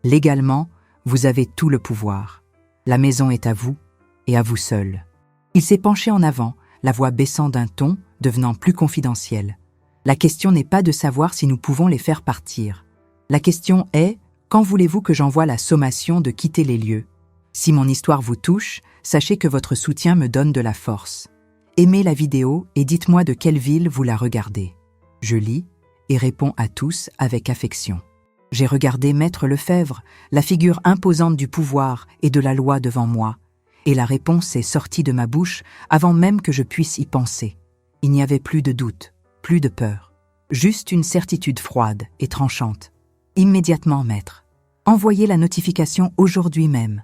Légalement, vous avez tout le pouvoir. La maison est à vous, et à vous seul. Il s'est penché en avant, la voix baissant d'un ton, devenant plus confidentielle. La question n'est pas de savoir si nous pouvons les faire partir. La question est, quand voulez-vous que j'envoie la sommation de quitter les lieux? Si mon histoire vous touche, sachez que votre soutien me donne de la force. Aimez la vidéo et dites-moi de quelle ville vous la regardez. Je lis et réponds à tous avec affection. J'ai regardé Maître Lefebvre, la figure imposante du pouvoir et de la loi devant moi, et la réponse est sortie de ma bouche avant même que je puisse y penser. Il n'y avait plus de doute, plus de peur, juste une certitude froide et tranchante. Immédiatement, maître. Envoyez la notification aujourd'hui même.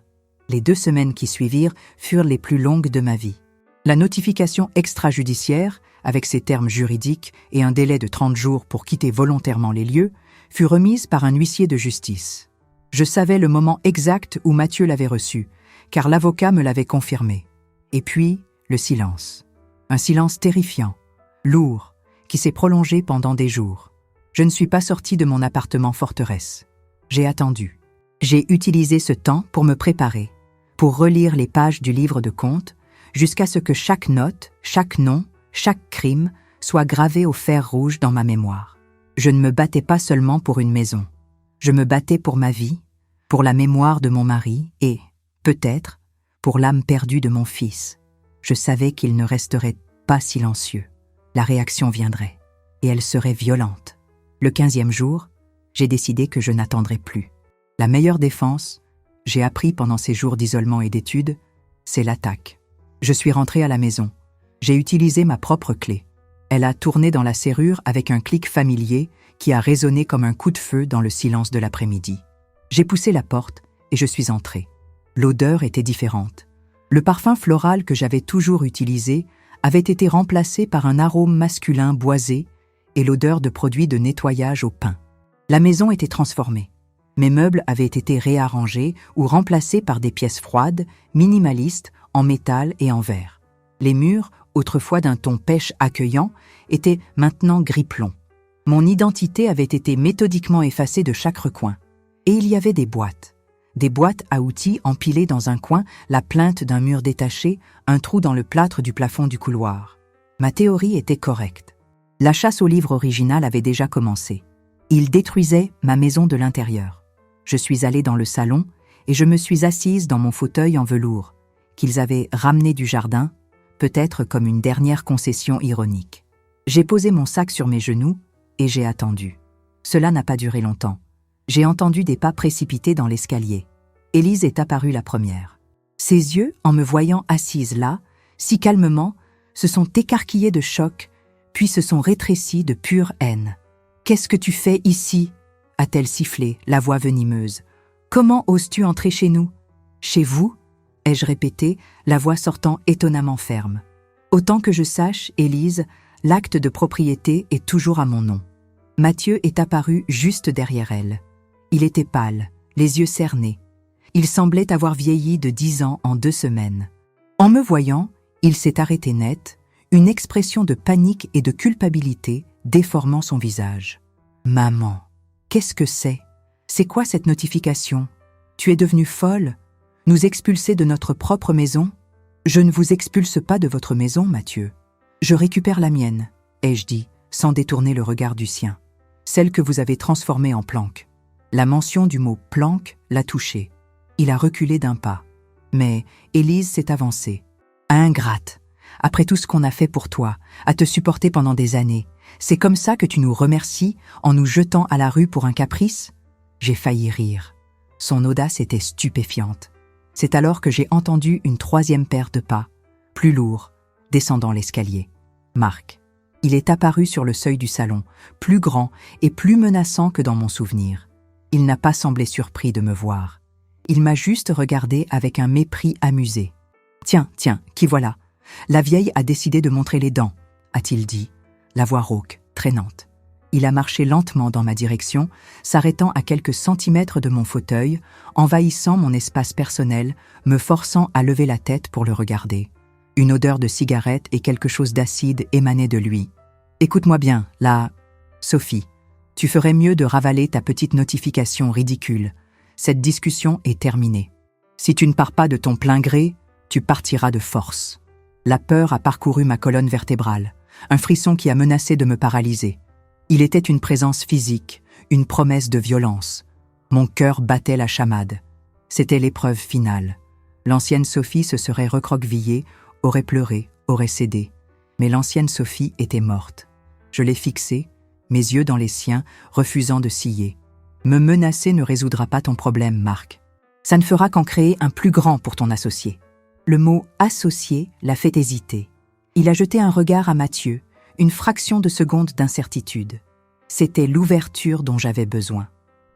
Les 2 semaines qui suivirent furent les plus longues de ma vie. La notification extrajudiciaire, avec ses termes juridiques et un délai de 30 jours pour quitter volontairement les lieux, fut remise par un huissier de justice. Je savais le moment exact où Mathieu l'avait reçu, car l'avocat me l'avait confirmé. Et puis, le silence. Un silence terrifiant, lourd, qui s'est prolongé pendant des jours. Je ne suis pas sortie de mon appartement forteresse. J'ai attendu. J'ai utilisé ce temps pour me préparer, pour relire les pages du livre de comptes, jusqu'à ce que chaque note, chaque nom, chaque crime soit gravé au fer rouge dans ma mémoire. Je ne me battais pas seulement pour une maison. Je me battais pour ma vie, pour la mémoire de mon mari et, peut-être, pour l'âme perdue de mon fils. Je savais qu'il ne resterait pas silencieux. La réaction viendrait, et elle serait violente. Le 15e jour, j'ai décidé que je n'attendrais plus. La meilleure défense, j'ai appris pendant ces jours d'isolement et d'études, c'est l'attaque. Je suis rentré à la maison. J'ai utilisé ma propre clé. Elle a tourné dans la serrure avec un clic familier qui a résonné comme un coup de feu dans le silence de l'après-midi. J'ai poussé la porte et je suis entré. L'odeur était différente. Le parfum floral que j'avais toujours utilisé avait été remplacé par un arôme masculin boisé et l'odeur de produits de nettoyage au pain. La maison était transformée. Mes meubles avaient été réarrangés ou remplacés par des pièces froides, minimalistes, en métal et en verre. Les murs, autrefois d'un ton pêche accueillant, étaient maintenant gris-plomb. Mon identité avait été méthodiquement effacée de chaque recoin. Et il y avait des boîtes à outils empilées dans un coin, la plainte d'un mur détaché, un trou dans le plâtre du plafond du couloir. Ma théorie était correcte. La chasse au livre original avait déjà commencé. Il détruisait ma maison de l'intérieur. Je suis allée dans le salon et je me suis assise dans mon fauteuil en velours, qu'ils avaient ramené du jardin, peut-être comme une dernière concession ironique. J'ai posé mon sac sur mes genoux et j'ai attendu. Cela n'a pas duré longtemps. J'ai entendu des pas précipités dans l'escalier. Élise est apparue la première. Ses yeux, en me voyant assise là, si calmement, se sont écarquillés de choc, puis se sont rétrécis de pure haine. « Qu'est-ce que tu fais ici ?» a-t-elle sifflé, la voix venimeuse. « Comment oses-tu entrer chez nous ?»« Chez vous ?» ai-je répété, la voix sortant étonnamment ferme. Autant que je sache, Élise, l'acte de propriété est toujours à mon nom. Mathieu est apparu juste derrière elle. Il était pâle, les yeux cernés. Il semblait avoir vieilli de 10 ans en 2 semaines. En me voyant, il s'est arrêté net, une expression de panique et de culpabilité déformant son visage. « Maman, qu'est-ce que c'est ? C'est quoi cette notification ? Tu es devenue folle ? Nous expulser de notre propre maison ? Je ne vous expulse pas de votre maison, Mathieu. Je récupère la mienne, ai-je dit, sans détourner le regard du sien. Celle que vous avez transformée en planque. La mention du mot planque l'a touché. Il a reculé d'un pas. Mais Élise s'est avancée. Ingrate, après tout ce qu'on a fait pour toi, à te supporter pendant des années, c'est comme ça que tu nous remercies en nous jetant à la rue pour un caprice ? J'ai failli rire. Son audace était stupéfiante. C'est alors que j'ai entendu une 3e paire de pas, plus lourd, descendant l'escalier. Marc. Il est apparu sur le seuil du salon, plus grand et plus menaçant que dans mon souvenir. Il n'a pas semblé surpris de me voir. Il m'a juste regardé avec un mépris amusé. « Tiens, qui voilà ? La vieille a décidé de montrer les dents, a-t-il dit, la voix rauque, traînante. Il a marché lentement dans ma direction, s'arrêtant à quelques centimètres de mon fauteuil, envahissant mon espace personnel, me forçant à lever la tête pour le regarder. Une odeur de cigarette et quelque chose d'acide émanait de lui. « Écoute-moi bien, là, Sophie, tu ferais mieux de ravaler ta petite notification ridicule. Cette discussion est terminée. Si tu ne pars pas de ton plein gré, tu partiras de force. » La peur a parcouru ma colonne vertébrale, un frisson qui a menacé de me paralyser. Il était une présence physique, une promesse de violence. Mon cœur battait la chamade. C'était l'épreuve finale. L'ancienne Sophie se serait recroquevillée, aurait pleuré, aurait cédé. Mais l'ancienne Sophie était morte. Je l'ai fixée, mes yeux dans les siens, refusant de scier. Me menacer ne résoudra pas ton problème, Marc. Ça ne fera qu'en créer un plus grand pour ton associé. Le mot « associé » l'a fait hésiter. Il a jeté un regard à Mathieu, une fraction de seconde d'incertitude. C'était l'ouverture dont j'avais besoin.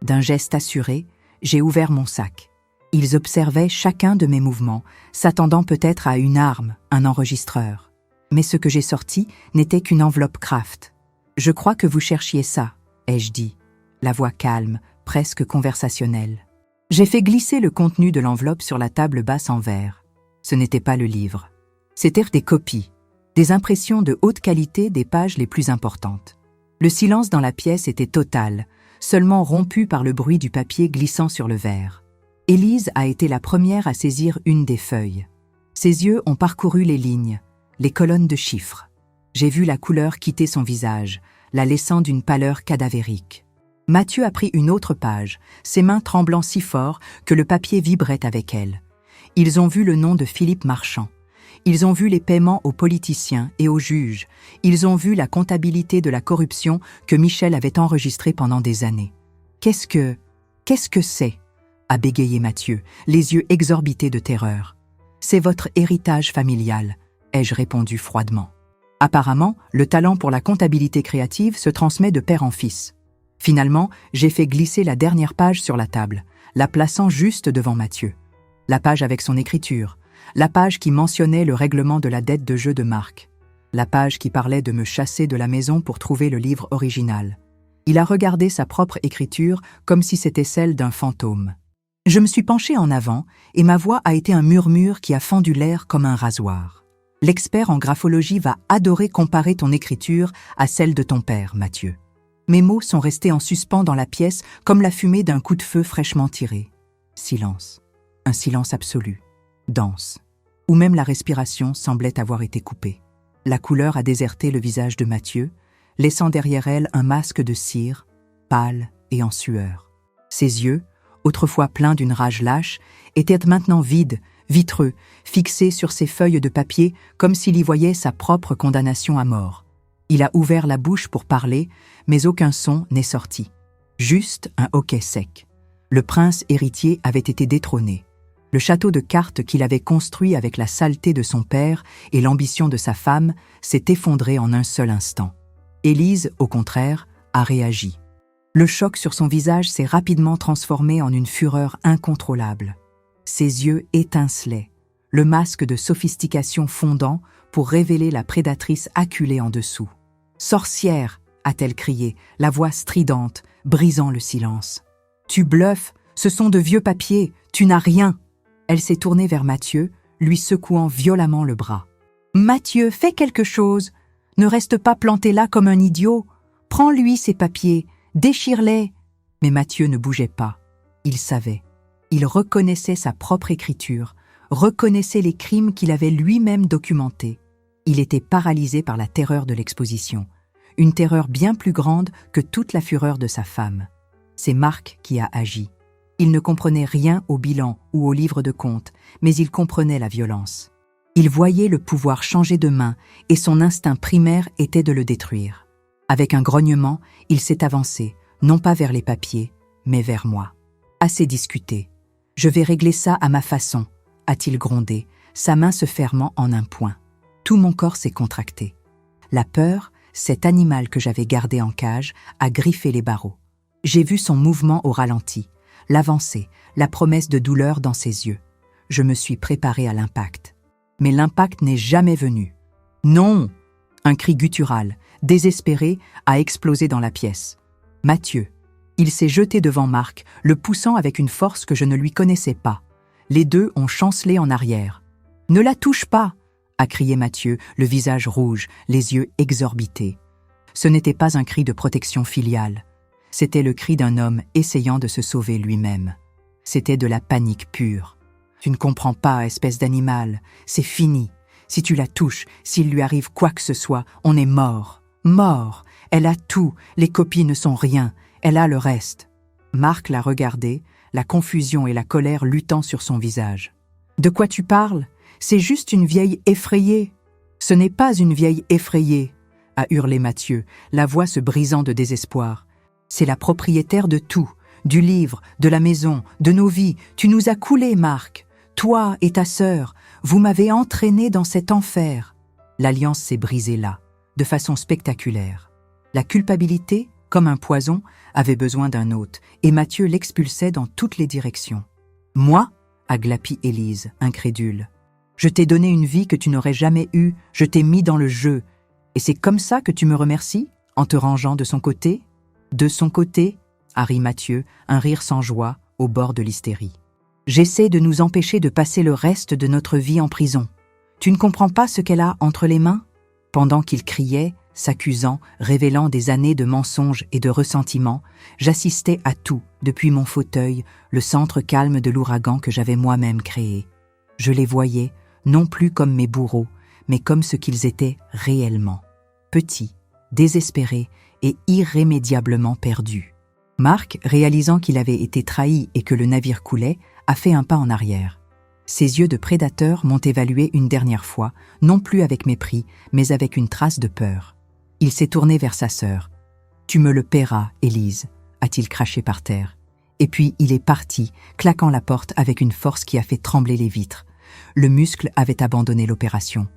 D'un geste assuré, j'ai ouvert mon sac. Ils observaient chacun de mes mouvements, s'attendant peut-être à une arme, un enregistreur. Mais ce que j'ai sorti n'était qu'une enveloppe Kraft. « Je crois que vous cherchiez ça », ai-je dit, la voix calme, presque conversationnelle. J'ai fait glisser le contenu de l'enveloppe sur la table basse en verre. Ce n'était pas le livre. C'étaient des copies, des impressions de haute qualité des pages les plus importantes. Le silence dans la pièce était total, seulement rompu par le bruit du papier glissant sur le verre. Élise a été la première à saisir une des feuilles. Ses yeux ont parcouru les lignes, les colonnes de chiffres. J'ai vu la couleur quitter son visage, la laissant d'une pâleur cadavérique. Mathieu a pris une autre page, ses mains tremblant si fort que le papier vibrait avec elle. Ils ont vu le nom de Philippe Marchand. Ils ont vu les paiements aux politiciens et aux juges. Ils ont vu la comptabilité de la corruption que Michel avait enregistrée pendant des années. Qu'est-ce que c'est ? A bégayé Mathieu, les yeux exorbités de terreur. C'est votre héritage familial, ai-je répondu froidement. Apparemment, le talent pour la comptabilité créative se transmet de père en fils. Finalement, j'ai fait glisser la dernière page sur la table, la plaçant juste devant Mathieu. La page avec son écriture, la page qui mentionnait le règlement de la dette de jeu de Marc, la page qui parlait de me chasser de la maison pour trouver le livre original. Il a regardé sa propre écriture comme si c'était celle d'un fantôme. Je me suis penché en avant et ma voix a été un murmure qui a fendu l'air comme un rasoir. L'expert en graphologie va adorer comparer ton écriture à celle de ton père, Mathieu. Mes mots sont restés en suspens dans la pièce comme la fumée d'un coup de feu fraîchement tiré. Silence. Un silence absolu, dense, où même la respiration semblait avoir été coupée. La couleur a déserté le visage de Mathieu, laissant derrière elle un masque de cire, pâle et en sueur. Ses yeux, autrefois pleins d'une rage lâche, étaient maintenant vides, vitreux, fixés sur ces feuilles de papier comme s'il y voyait sa propre condamnation à mort. Il a ouvert la bouche pour parler, mais aucun son n'est sorti. Juste un hoquet sec. Le prince héritier avait été détrôné. Le château de cartes qu'il avait construit avec la saleté de son père et l'ambition de sa femme s'est effondré en un seul instant. Élise, au contraire, a réagi. Le choc sur son visage s'est rapidement transformé en une fureur incontrôlable. Ses yeux étincelaient, le masque de sophistication fondant pour révéler la prédatrice acculée en dessous. « Sorcière !» a-t-elle crié, la voix stridente, brisant le silence. « Tu bluffes, ce sont de vieux papiers, tu n'as rien !» Elle s'est tournée vers Mathieu, lui secouant violemment le bras. « Mathieu, fais quelque chose! Ne reste pas planté là comme un idiot! Prends-lui ces papiers, déchire-les !» Mais Mathieu ne bougeait pas. Il savait. Il reconnaissait sa propre écriture, reconnaissait les crimes qu'il avait lui-même documentés. Il était paralysé par la terreur de l'exposition, une terreur bien plus grande que toute la fureur de sa femme. C'est Marc qui a agi. Il ne comprenait rien au bilan ou au livre de comptes, mais il comprenait la violence. Il voyait le pouvoir changer de main et son instinct primaire était de le détruire. Avec un grognement, il s'est avancé, non pas vers les papiers, mais vers moi. Assez discuté. Je vais régler ça à ma façon, a-t-il grondé, sa main se fermant en un point. Tout mon corps s'est contracté. La peur, cet animal que j'avais gardé en cage, a griffé les barreaux. J'ai vu son mouvement au ralenti, l'avancée, la promesse de douleur dans ses yeux. Je me suis préparé à l'impact. Mais l'impact n'est jamais venu. Non! Un cri guttural, désespéré, a explosé dans la pièce. Mathieu. Il s'est jeté devant Marc, le poussant avec une force que je ne lui connaissais pas. Les deux ont chancelé en arrière. « Ne la touche pas !» a crié Mathieu, le visage rouge, les yeux exorbités. Ce n'était pas un cri de protection filiale. C'était le cri d'un homme essayant de se sauver lui-même. C'était de la panique pure. « Tu ne comprends pas, espèce d'animal. C'est fini. Si tu la touches, s'il lui arrive quoi que ce soit, on est mort. Mort. Elle a tout. Les copies ne sont rien. Elle a le reste. » Marc l'a regardé, la confusion et la colère luttant sur son visage. « De quoi tu parles ? C'est juste une vieille effrayée. »« Ce n'est pas une vieille effrayée, » a hurlé Mathieu, la voix se brisant de désespoir. « C'est la propriétaire de tout, du livre, de la maison, de nos vies. Tu nous as coulés, Marc. Toi et ta sœur, vous m'avez entraîné dans cet enfer. » L'alliance s'est brisée là, de façon spectaculaire. La culpabilité, comme un poison, avait besoin d'un hôte, et Mathieu l'expulsait dans toutes les directions. « Moi » a glapi Élise, incrédule. « Je t'ai donné une vie que tu n'aurais jamais eue, je t'ai mis dans le jeu. Et c'est comme ça que tu me remercies, en te rangeant de son côté ?»« De son côté » a ri Mathieu, un rire sans joie, au bord de l'hystérie. « J'essaie de nous empêcher de passer le reste de notre vie en prison. Tu ne comprends pas ce qu'elle a entre les mains ?» Pendant qu'il criait, s'accusant, révélant des années de mensonges et de ressentiments, j'assistais à tout, depuis mon fauteuil, le centre calme de l'ouragan que j'avais moi-même créé. Je les voyais, non plus comme mes bourreaux, mais comme ce qu'ils étaient réellement. Petits, désespérés et irrémédiablement perdus. Marc, réalisant qu'il avait été trahi et que le navire coulait, a fait un pas en arrière. Ses yeux de prédateur m'ont évalué une dernière fois, non plus avec mépris, mais avec une trace de peur. Il s'est tourné vers sa sœur. « Tu me le paieras, Élise », a-t-il craché par terre. Et puis il est parti, claquant la porte avec une force qui a fait trembler les vitres. Le muscle avait abandonné l'opération.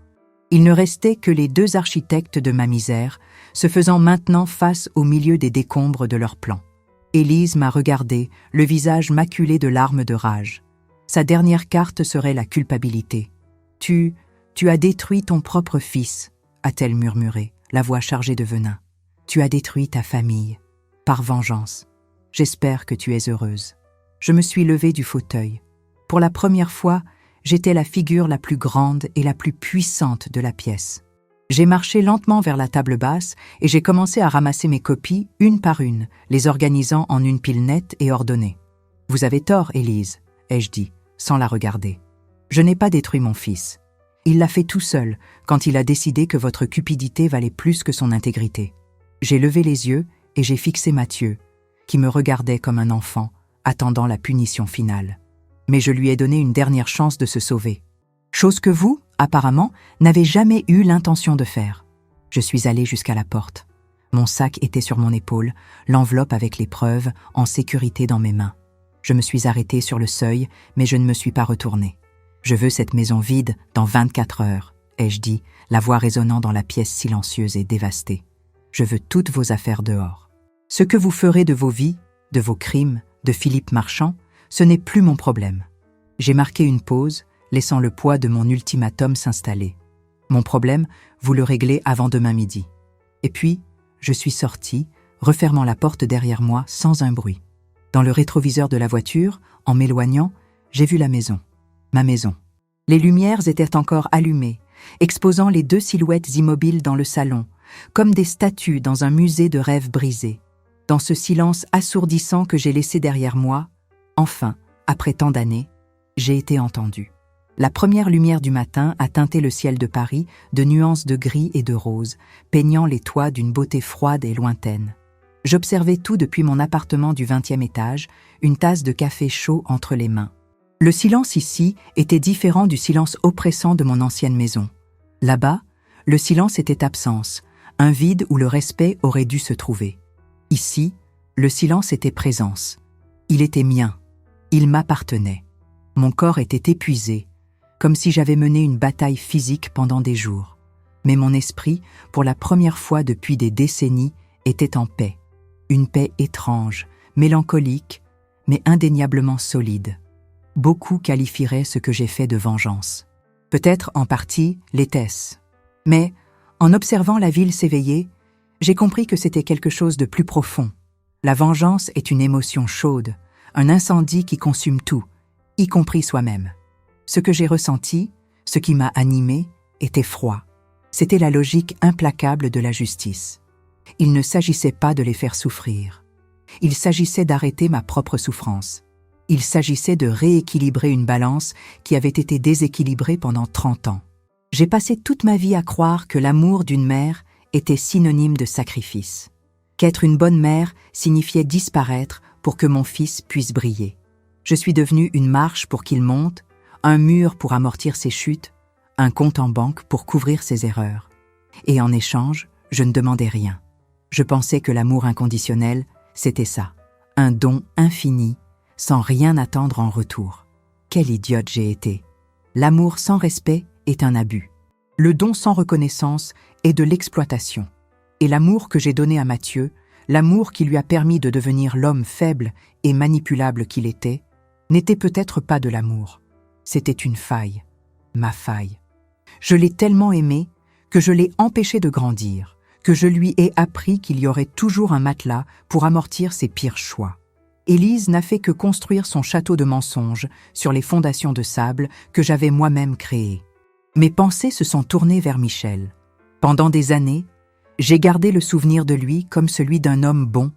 Il ne restait que les deux architectes de ma misère, se faisant maintenant face au milieu des décombres de leur plan. Élise m'a regardé, le visage maculé de larmes de rage. Sa dernière carte serait la culpabilité. « Tu as détruit ton propre fils », a-t-elle murmuré, la voix chargée de venin. « Tu as détruit ta famille. Par vengeance. J'espère que tu es heureuse. » Je me suis levée du fauteuil. Pour la première fois, j'étais la figure la plus grande et la plus puissante de la pièce. J'ai marché lentement vers la table basse et j'ai commencé à ramasser mes copies une par une, les organisant en une pile nette et ordonnée. « Vous avez tort, Élise », ai-je dit, sans la regarder. « Je n'ai pas détruit mon fils. Il l'a fait tout seul quand il a décidé que votre cupidité valait plus que son intégrité. » J'ai levé les yeux et j'ai fixé Mathieu, qui me regardait comme un enfant, attendant la punition finale. Mais je lui ai donné une dernière chance de se sauver. Chose que vous, apparemment, n'avez jamais eu l'intention de faire. Je suis allée jusqu'à la porte. Mon sac était sur mon épaule, l'enveloppe avec les preuves en sécurité dans mes mains. Je me suis arrêtée sur le seuil, mais je ne me suis pas retournée. « Je veux cette maison vide dans 24 heures, ai-je dit, la voix résonnant dans la pièce silencieuse et dévastée. Je veux toutes vos affaires dehors. Ce que vous ferez de vos vies, de vos crimes, de Philippe Marchand, ce n'est plus mon problème. » J'ai marqué une pause, laissant le poids de mon ultimatum s'installer. Mon problème, vous le réglez avant demain midi. Et puis, je suis sortie, refermant la porte derrière moi sans un bruit. Dans le rétroviseur de la voiture, en m'éloignant, j'ai vu la maison. Ma maison. Les lumières étaient encore allumées, exposant les deux silhouettes immobiles dans le salon, comme des statues dans un musée de rêves brisés. Dans ce silence assourdissant que j'ai laissé derrière moi, enfin, après tant d'années, j'ai été entendue. La première lumière du matin a teinté le ciel de Paris de nuances de gris et de rose, peignant les toits d'une beauté froide et lointaine. J'observais tout depuis mon appartement du 20e étage, une tasse de café chaud entre les mains. Le silence ici était différent du silence oppressant de mon ancienne maison. Là-bas, le silence était absence, un vide où le respect aurait dû se trouver. Ici, le silence était présence. Il était mien. Il m'appartenait. Mon corps était épuisé, comme si j'avais mené une bataille physique pendant des jours. Mais mon esprit, pour la première fois depuis des décennies, était en paix. Une paix étrange, mélancolique, mais indéniablement solide. Beaucoup qualifieraient ce que j'ai fait de vengeance. Peut-être en partie l'était-ce. Mais, en observant la ville s'éveiller, j'ai compris que c'était quelque chose de plus profond. La vengeance est une émotion chaude, un incendie qui consume tout, y compris soi-même. Ce que j'ai ressenti, ce qui m'a animé, était froid. C'était la logique implacable de la justice. Il ne s'agissait pas de les faire souffrir. Il s'agissait d'arrêter ma propre souffrance. Il s'agissait de rééquilibrer une balance qui avait été déséquilibrée pendant 30 ans. J'ai passé toute ma vie à croire que l'amour d'une mère était synonyme de sacrifice. Qu'être une bonne mère signifiait disparaître pour que mon fils puisse briller. Je suis devenue une marche pour qu'il monte, un mur pour amortir ses chutes, un compte en banque pour couvrir ses erreurs. Et en échange, je ne demandais rien. Je pensais que l'amour inconditionnel, c'était ça, un don infini, sans rien attendre en retour. Quelle idiote j'ai été! L'amour sans respect est un abus. Le don sans reconnaissance est de l'exploitation. Et l'amour que j'ai donné à Mathieu, l'amour qui lui a permis de devenir l'homme faible et manipulable qu'il était, n'était peut-être pas de l'amour. C'était une faille, ma faille. Je l'ai tellement aimé que je l'ai empêché de grandir, que je lui ai appris qu'il y aurait toujours un matelas pour amortir ses pires choix. Élise n'a fait que construire son château de mensonges sur les fondations de sable que j'avais moi-même créées. Mes pensées se sont tournées vers Michel. Pendant des années, J'ai gardé le souvenir de lui comme celui d'un homme bon,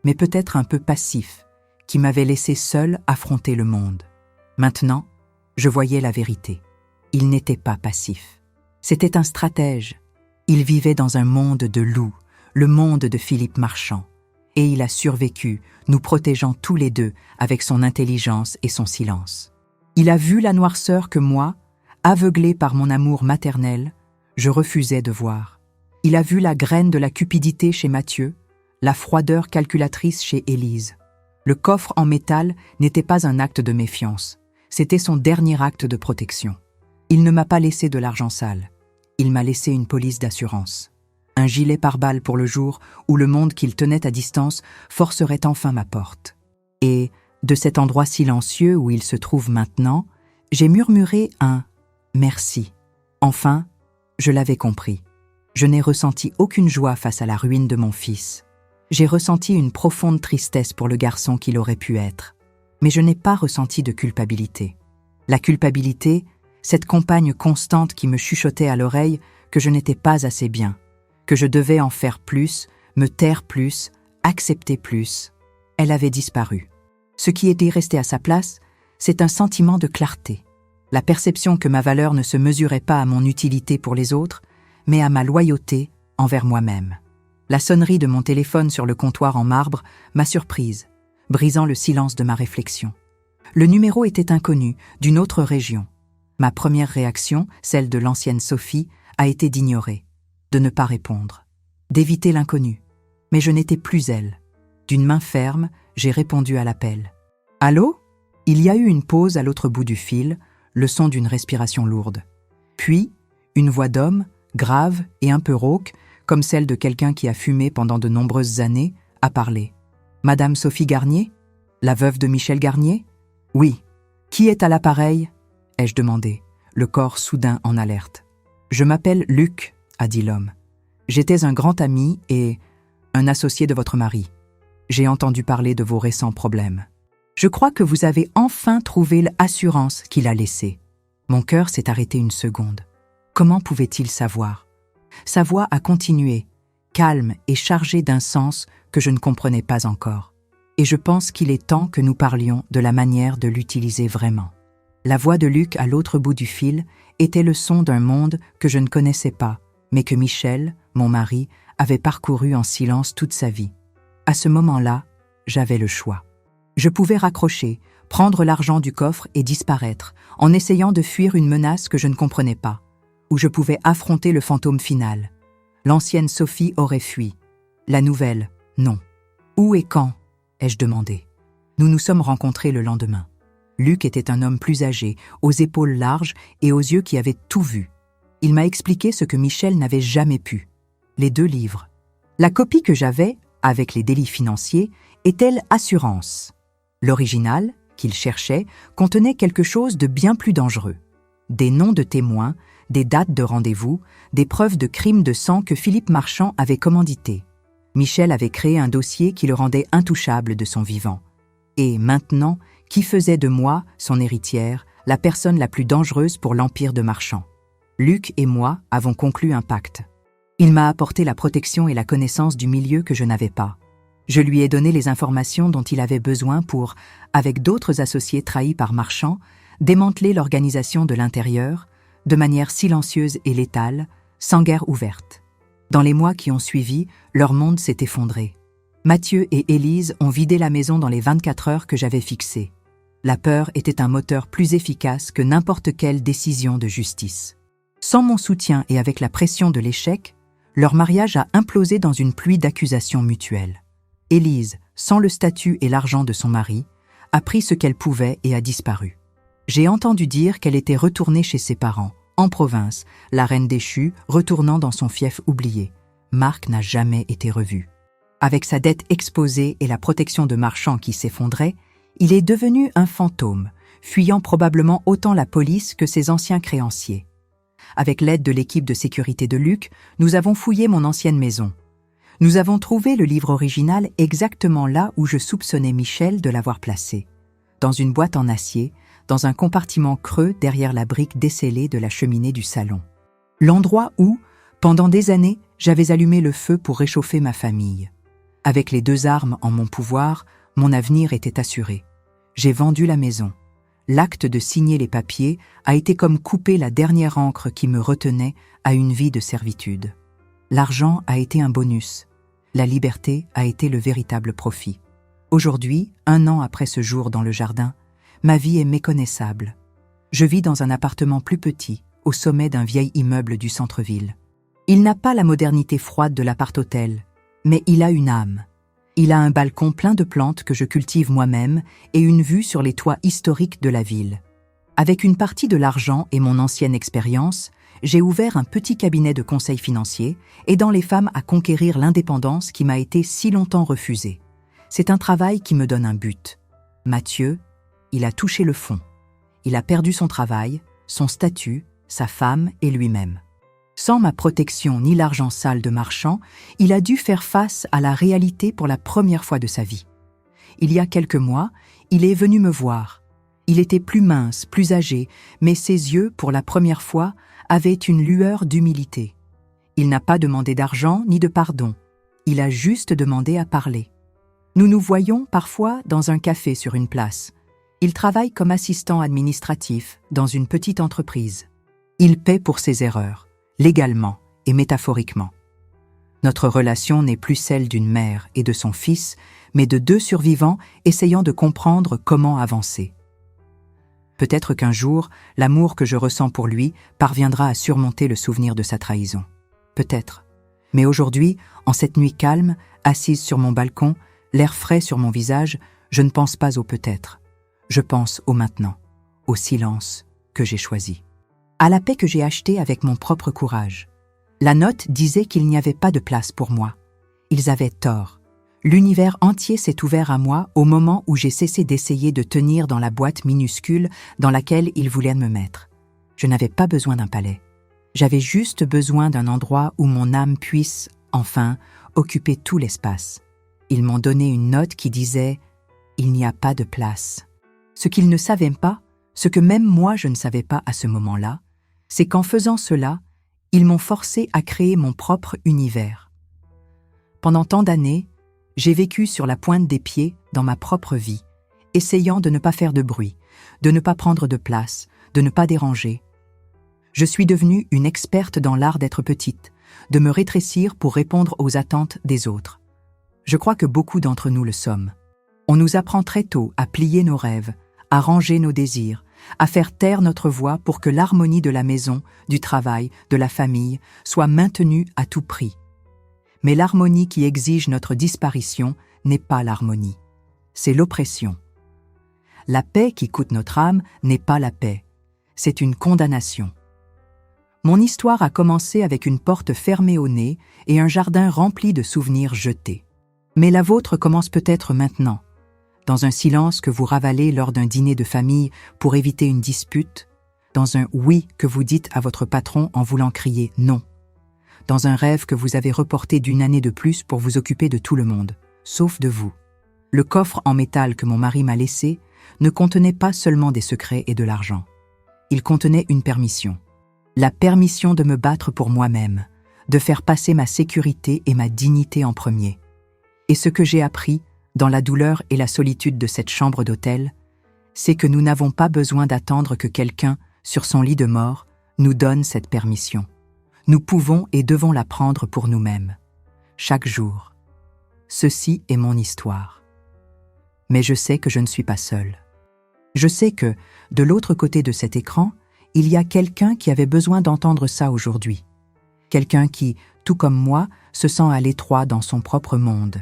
mais peut-être un peu passif, qui m'avait laissé seul affronter le monde. Maintenant, je voyais la vérité. Il n'était pas passif. C'était un stratège. Il vivait dans un monde de loups, le monde de Philippe Marchand. Et il a survécu, nous protégeant tous les deux avec son intelligence et son silence. Il a vu la noirceur que moi, aveuglé par mon amour maternel, je refusais de voir. Il a vu la graine de la cupidité chez Mathieu, la froideur calculatrice chez Élise. Le coffre en métal n'était pas un acte de méfiance, c'était son dernier acte de protection. Il ne m'a pas laissé de l'argent sale, il m'a laissé une police d'assurance. Un gilet pare-balles pour le jour où le monde qu'il tenait à distance forcerait enfin ma porte. Et, de cet endroit silencieux où il se trouve maintenant, j'ai murmuré un « merci ». Enfin, je l'avais compris. Je n'ai ressenti aucune joie face à la ruine de mon fils. J'ai ressenti une profonde tristesse pour le garçon qu'il aurait pu être. Mais je n'ai pas ressenti de culpabilité. La culpabilité, cette compagne constante qui me chuchotait à l'oreille que je n'étais pas assez bien, que je devais en faire plus, me taire plus, accepter plus, elle avait disparu. Ce qui était resté à sa place, c'est un sentiment de clarté. La perception que ma valeur ne se mesurait pas à mon utilité pour les autres, mais à ma loyauté envers moi-même. La sonnerie de mon téléphone sur le comptoir en marbre m'a surprise, brisant le silence de ma réflexion. Le numéro était inconnu, d'une autre région. Ma première réaction, celle de l'ancienne Sophie, a été d'ignorer, de ne pas répondre, d'éviter l'inconnu. Mais je n'étais plus elle. D'une main ferme, j'ai répondu à l'appel. « Allô ?» Il y a eu une pause à l'autre bout du fil, le son d'une respiration lourde. Puis, une voix d'homme, grave et un peu rauque, comme celle de quelqu'un qui a fumé pendant de nombreuses années, a parlé. « Madame Sophie Garnier ? La veuve de Michel Garnier ? » ?»« Oui. »« Qui est à l'appareil ?» ai-je demandé, le corps soudain en alerte. « Je m'appelle Luc, » a dit l'homme. « J'étais un grand ami et un associé de votre mari. J'ai entendu parler de vos récents problèmes. Je crois que vous avez enfin trouvé l'assurance qu'il a laissée. » Mon cœur s'est arrêté une seconde. Comment pouvait-il savoir ? Sa voix a continué, calme et chargée d'un sens que je ne comprenais pas encore. Et je pense qu'il est temps que nous parlions de la manière de l'utiliser vraiment. La voix de Luc à l'autre bout du fil était le son d'un monde que je ne connaissais pas, mais que Michel, mon mari, avait parcouru en silence toute sa vie. À ce moment-là, j'avais le choix. Je pouvais raccrocher, prendre l'argent du coffre et disparaître, en essayant de fuir une menace que je ne comprenais pas, ou je pouvais affronter le fantôme final. L'ancienne Sophie aurait fui. La nouvelle, non. Où et quand ? Ai-je demandé. Nous nous sommes rencontrés le lendemain. Luc était un homme plus âgé, aux épaules larges et aux yeux qui avaient tout vu. Il m'a expliqué ce que Michel n'avait jamais pu. Les 2 livres. La copie que j'avais, avec les délits financiers, était l'assurance. L'original, qu'il cherchait, contenait quelque chose de bien plus dangereux. Des noms de témoins, des dates de rendez-vous, des preuves de crimes de sang que Philippe Marchand avait commandités. Michel avait créé un dossier qui le rendait intouchable de son vivant. Et maintenant, qui faisait de moi, son héritière, la personne la plus dangereuse pour l'empire de Marchand. Luc et moi avons conclu un pacte. Il m'a apporté la protection et la connaissance du milieu que je n'avais pas. Je lui ai donné les informations dont il avait besoin pour, avec d'autres associés trahis par Marchand, démanteler l'organisation de l'intérieur, de manière silencieuse et létale, sans guerre ouverte. Dans les mois qui ont suivi, leur monde s'est effondré. Mathieu et Élise ont vidé la maison dans les 24 heures que j'avais fixées. La peur était un moteur plus efficace que n'importe quelle décision de justice. Sans mon soutien et avec la pression de l'échec, leur mariage a implosé dans une pluie d'accusations mutuelles. Élise, sans le statut et l'argent de son mari, a pris ce qu'elle pouvait et a disparu. J'ai entendu dire qu'elle était retournée chez ses parents, en province, la reine déchue retournant dans son fief oublié. Marc n'a jamais été revu. Avec sa dette exposée et la protection de Marchand qui s'effondrait, il est devenu un fantôme, fuyant probablement autant la police que ses anciens créanciers. Avec l'aide de l'équipe de sécurité de Luc, nous avons fouillé mon ancienne maison. Nous avons trouvé le livre original exactement là où je soupçonnais Michel de l'avoir placé, dans une boîte en acier, dans un compartiment creux derrière la brique descellée de la cheminée du salon. L'endroit où, pendant des années, J'avais allumé le feu pour réchauffer ma famille. Avec les 2 armes en mon pouvoir, mon avenir était assuré. J'ai vendu la maison. L'acte de signer les papiers a été comme couper la dernière ancre qui me retenait à une vie de servitude. L'argent a été un bonus. La liberté a été le véritable profit. Aujourd'hui, 1 an après ce jour dans le jardin, ma vie est méconnaissable. Je vis dans un appartement plus petit, au sommet d'un vieil immeuble du centre-ville. Il n'a pas la modernité froide de l'appart-hôtel, mais il a une âme. Il a un balcon plein de plantes que je cultive moi-même et une vue sur les toits historiques de la ville. Avec une partie de l'argent et mon ancienne expérience, j'ai ouvert un petit cabinet de conseil financier, aidant les femmes à conquérir l'indépendance qui m'a été si longtemps refusée. C'est un travail qui me donne un but. Mathieu, il a touché le fond. Il a perdu son travail, son statut, sa femme et lui-même. Sans ma protection ni l'argent sale de marchand, il a dû faire face à la réalité pour la première fois de sa vie. Il y a quelques mois, il est venu me voir. Il était plus mince, plus âgé, mais ses yeux, pour la première fois, avaient une lueur d'humilité. Il n'a pas demandé d'argent ni de pardon. Il a juste demandé à parler. Nous nous voyons parfois dans un café sur une place. Il travaille comme assistant administratif dans une petite entreprise. Il paie pour ses erreurs, légalement et métaphoriquement. Notre relation n'est plus celle d'une mère et de son fils, mais de 2 survivants essayant de comprendre comment avancer. Peut-être qu'un jour, l'amour que je ressens pour lui parviendra à surmonter le souvenir de sa trahison. Peut-être. Mais aujourd'hui, en cette nuit calme, assise sur mon balcon, l'air frais sur mon visage, je ne pense pas au peut-être. Je pense au maintenant, au silence que j'ai choisi. À la paix que j'ai achetée avec mon propre courage. La note disait qu'il n'y avait pas de place pour moi. Ils avaient tort. L'univers entier s'est ouvert à moi au moment où j'ai cessé d'essayer de tenir dans la boîte minuscule dans laquelle ils voulaient me mettre. Je n'avais pas besoin d'un palais. J'avais juste besoin d'un endroit où mon âme puisse, enfin, occuper tout l'espace. Ils m'ont donné une note qui disait « Il n'y a pas de place ». Ce qu'ils ne savaient pas, ce que même moi je ne savais pas à ce moment-là, c'est qu'en faisant cela, ils m'ont forcé à créer mon propre univers. Pendant tant d'années, j'ai vécu sur la pointe des pieds dans ma propre vie, essayant de ne pas faire de bruit, de ne pas prendre de place, de ne pas déranger. Je suis devenue une experte dans l'art d'être petite, de me rétrécir pour répondre aux attentes des autres. Je crois que beaucoup d'entre nous le sommes. On nous apprend très tôt à plier nos rêves, à ranger nos désirs, à faire taire notre voix pour que l'harmonie de la maison, du travail, de la famille soit maintenue à tout prix. Mais l'harmonie qui exige notre disparition n'est pas l'harmonie, c'est l'oppression. La paix qui coûte notre âme n'est pas la paix, c'est une condamnation. Mon histoire a commencé avec une porte fermée au nez et un jardin rempli de souvenirs jetés. Mais la vôtre commence peut-être maintenant, dans un silence que vous ravalez lors d'un dîner de famille pour éviter une dispute, dans un « oui » que vous dites à votre patron en voulant crier « non », dans un rêve que vous avez reporté d'1 année de plus pour vous occuper de tout le monde, sauf de vous. Le coffre en métal que mon mari m'a laissé ne contenait pas seulement des secrets et de l'argent. Il contenait une permission. La permission de me battre pour moi-même, de faire passer ma sécurité et ma dignité en premier. Et ce que j'ai appris, dans la douleur et la solitude de cette chambre d'hôtel, c'est que nous n'avons pas besoin d'attendre que quelqu'un, sur son lit de mort, nous donne cette permission. Nous pouvons et devons la prendre pour nous-mêmes, chaque jour. Ceci est mon histoire. Mais je sais que je ne suis pas seule. Je sais que, de l'autre côté de cet écran, il y a quelqu'un qui avait besoin d'entendre ça aujourd'hui. Quelqu'un qui, tout comme moi, se sent à l'étroit dans son propre monde.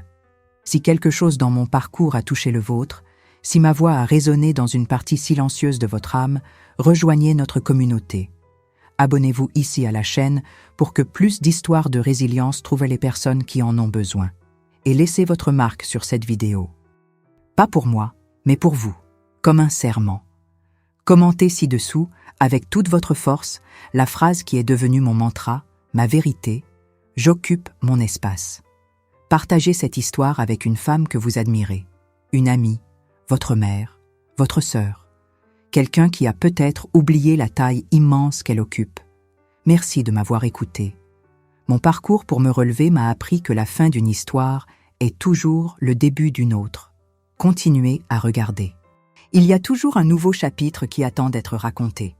Si quelque chose dans mon parcours a touché le vôtre, si ma voix a résonné dans une partie silencieuse de votre âme, rejoignez notre communauté. Abonnez-vous ici à la chaîne pour que plus d'histoires de résilience trouvent les personnes qui en ont besoin. Et laissez votre marque sur cette vidéo. Pas pour moi, mais pour vous, comme un serment. Commentez ci-dessous, avec toute votre force, la phrase qui est devenue mon mantra, ma vérité, j'occupe mon espace. Partagez cette histoire avec une femme que vous admirez, une amie, votre mère, votre sœur, quelqu'un qui a peut-être oublié la taille immense qu'elle occupe. Merci de m'avoir écouté. Mon parcours pour me relever m'a appris que la fin d'une histoire est toujours le début d'une autre. Continuez à regarder. Il y a toujours un nouveau chapitre qui attend d'être raconté.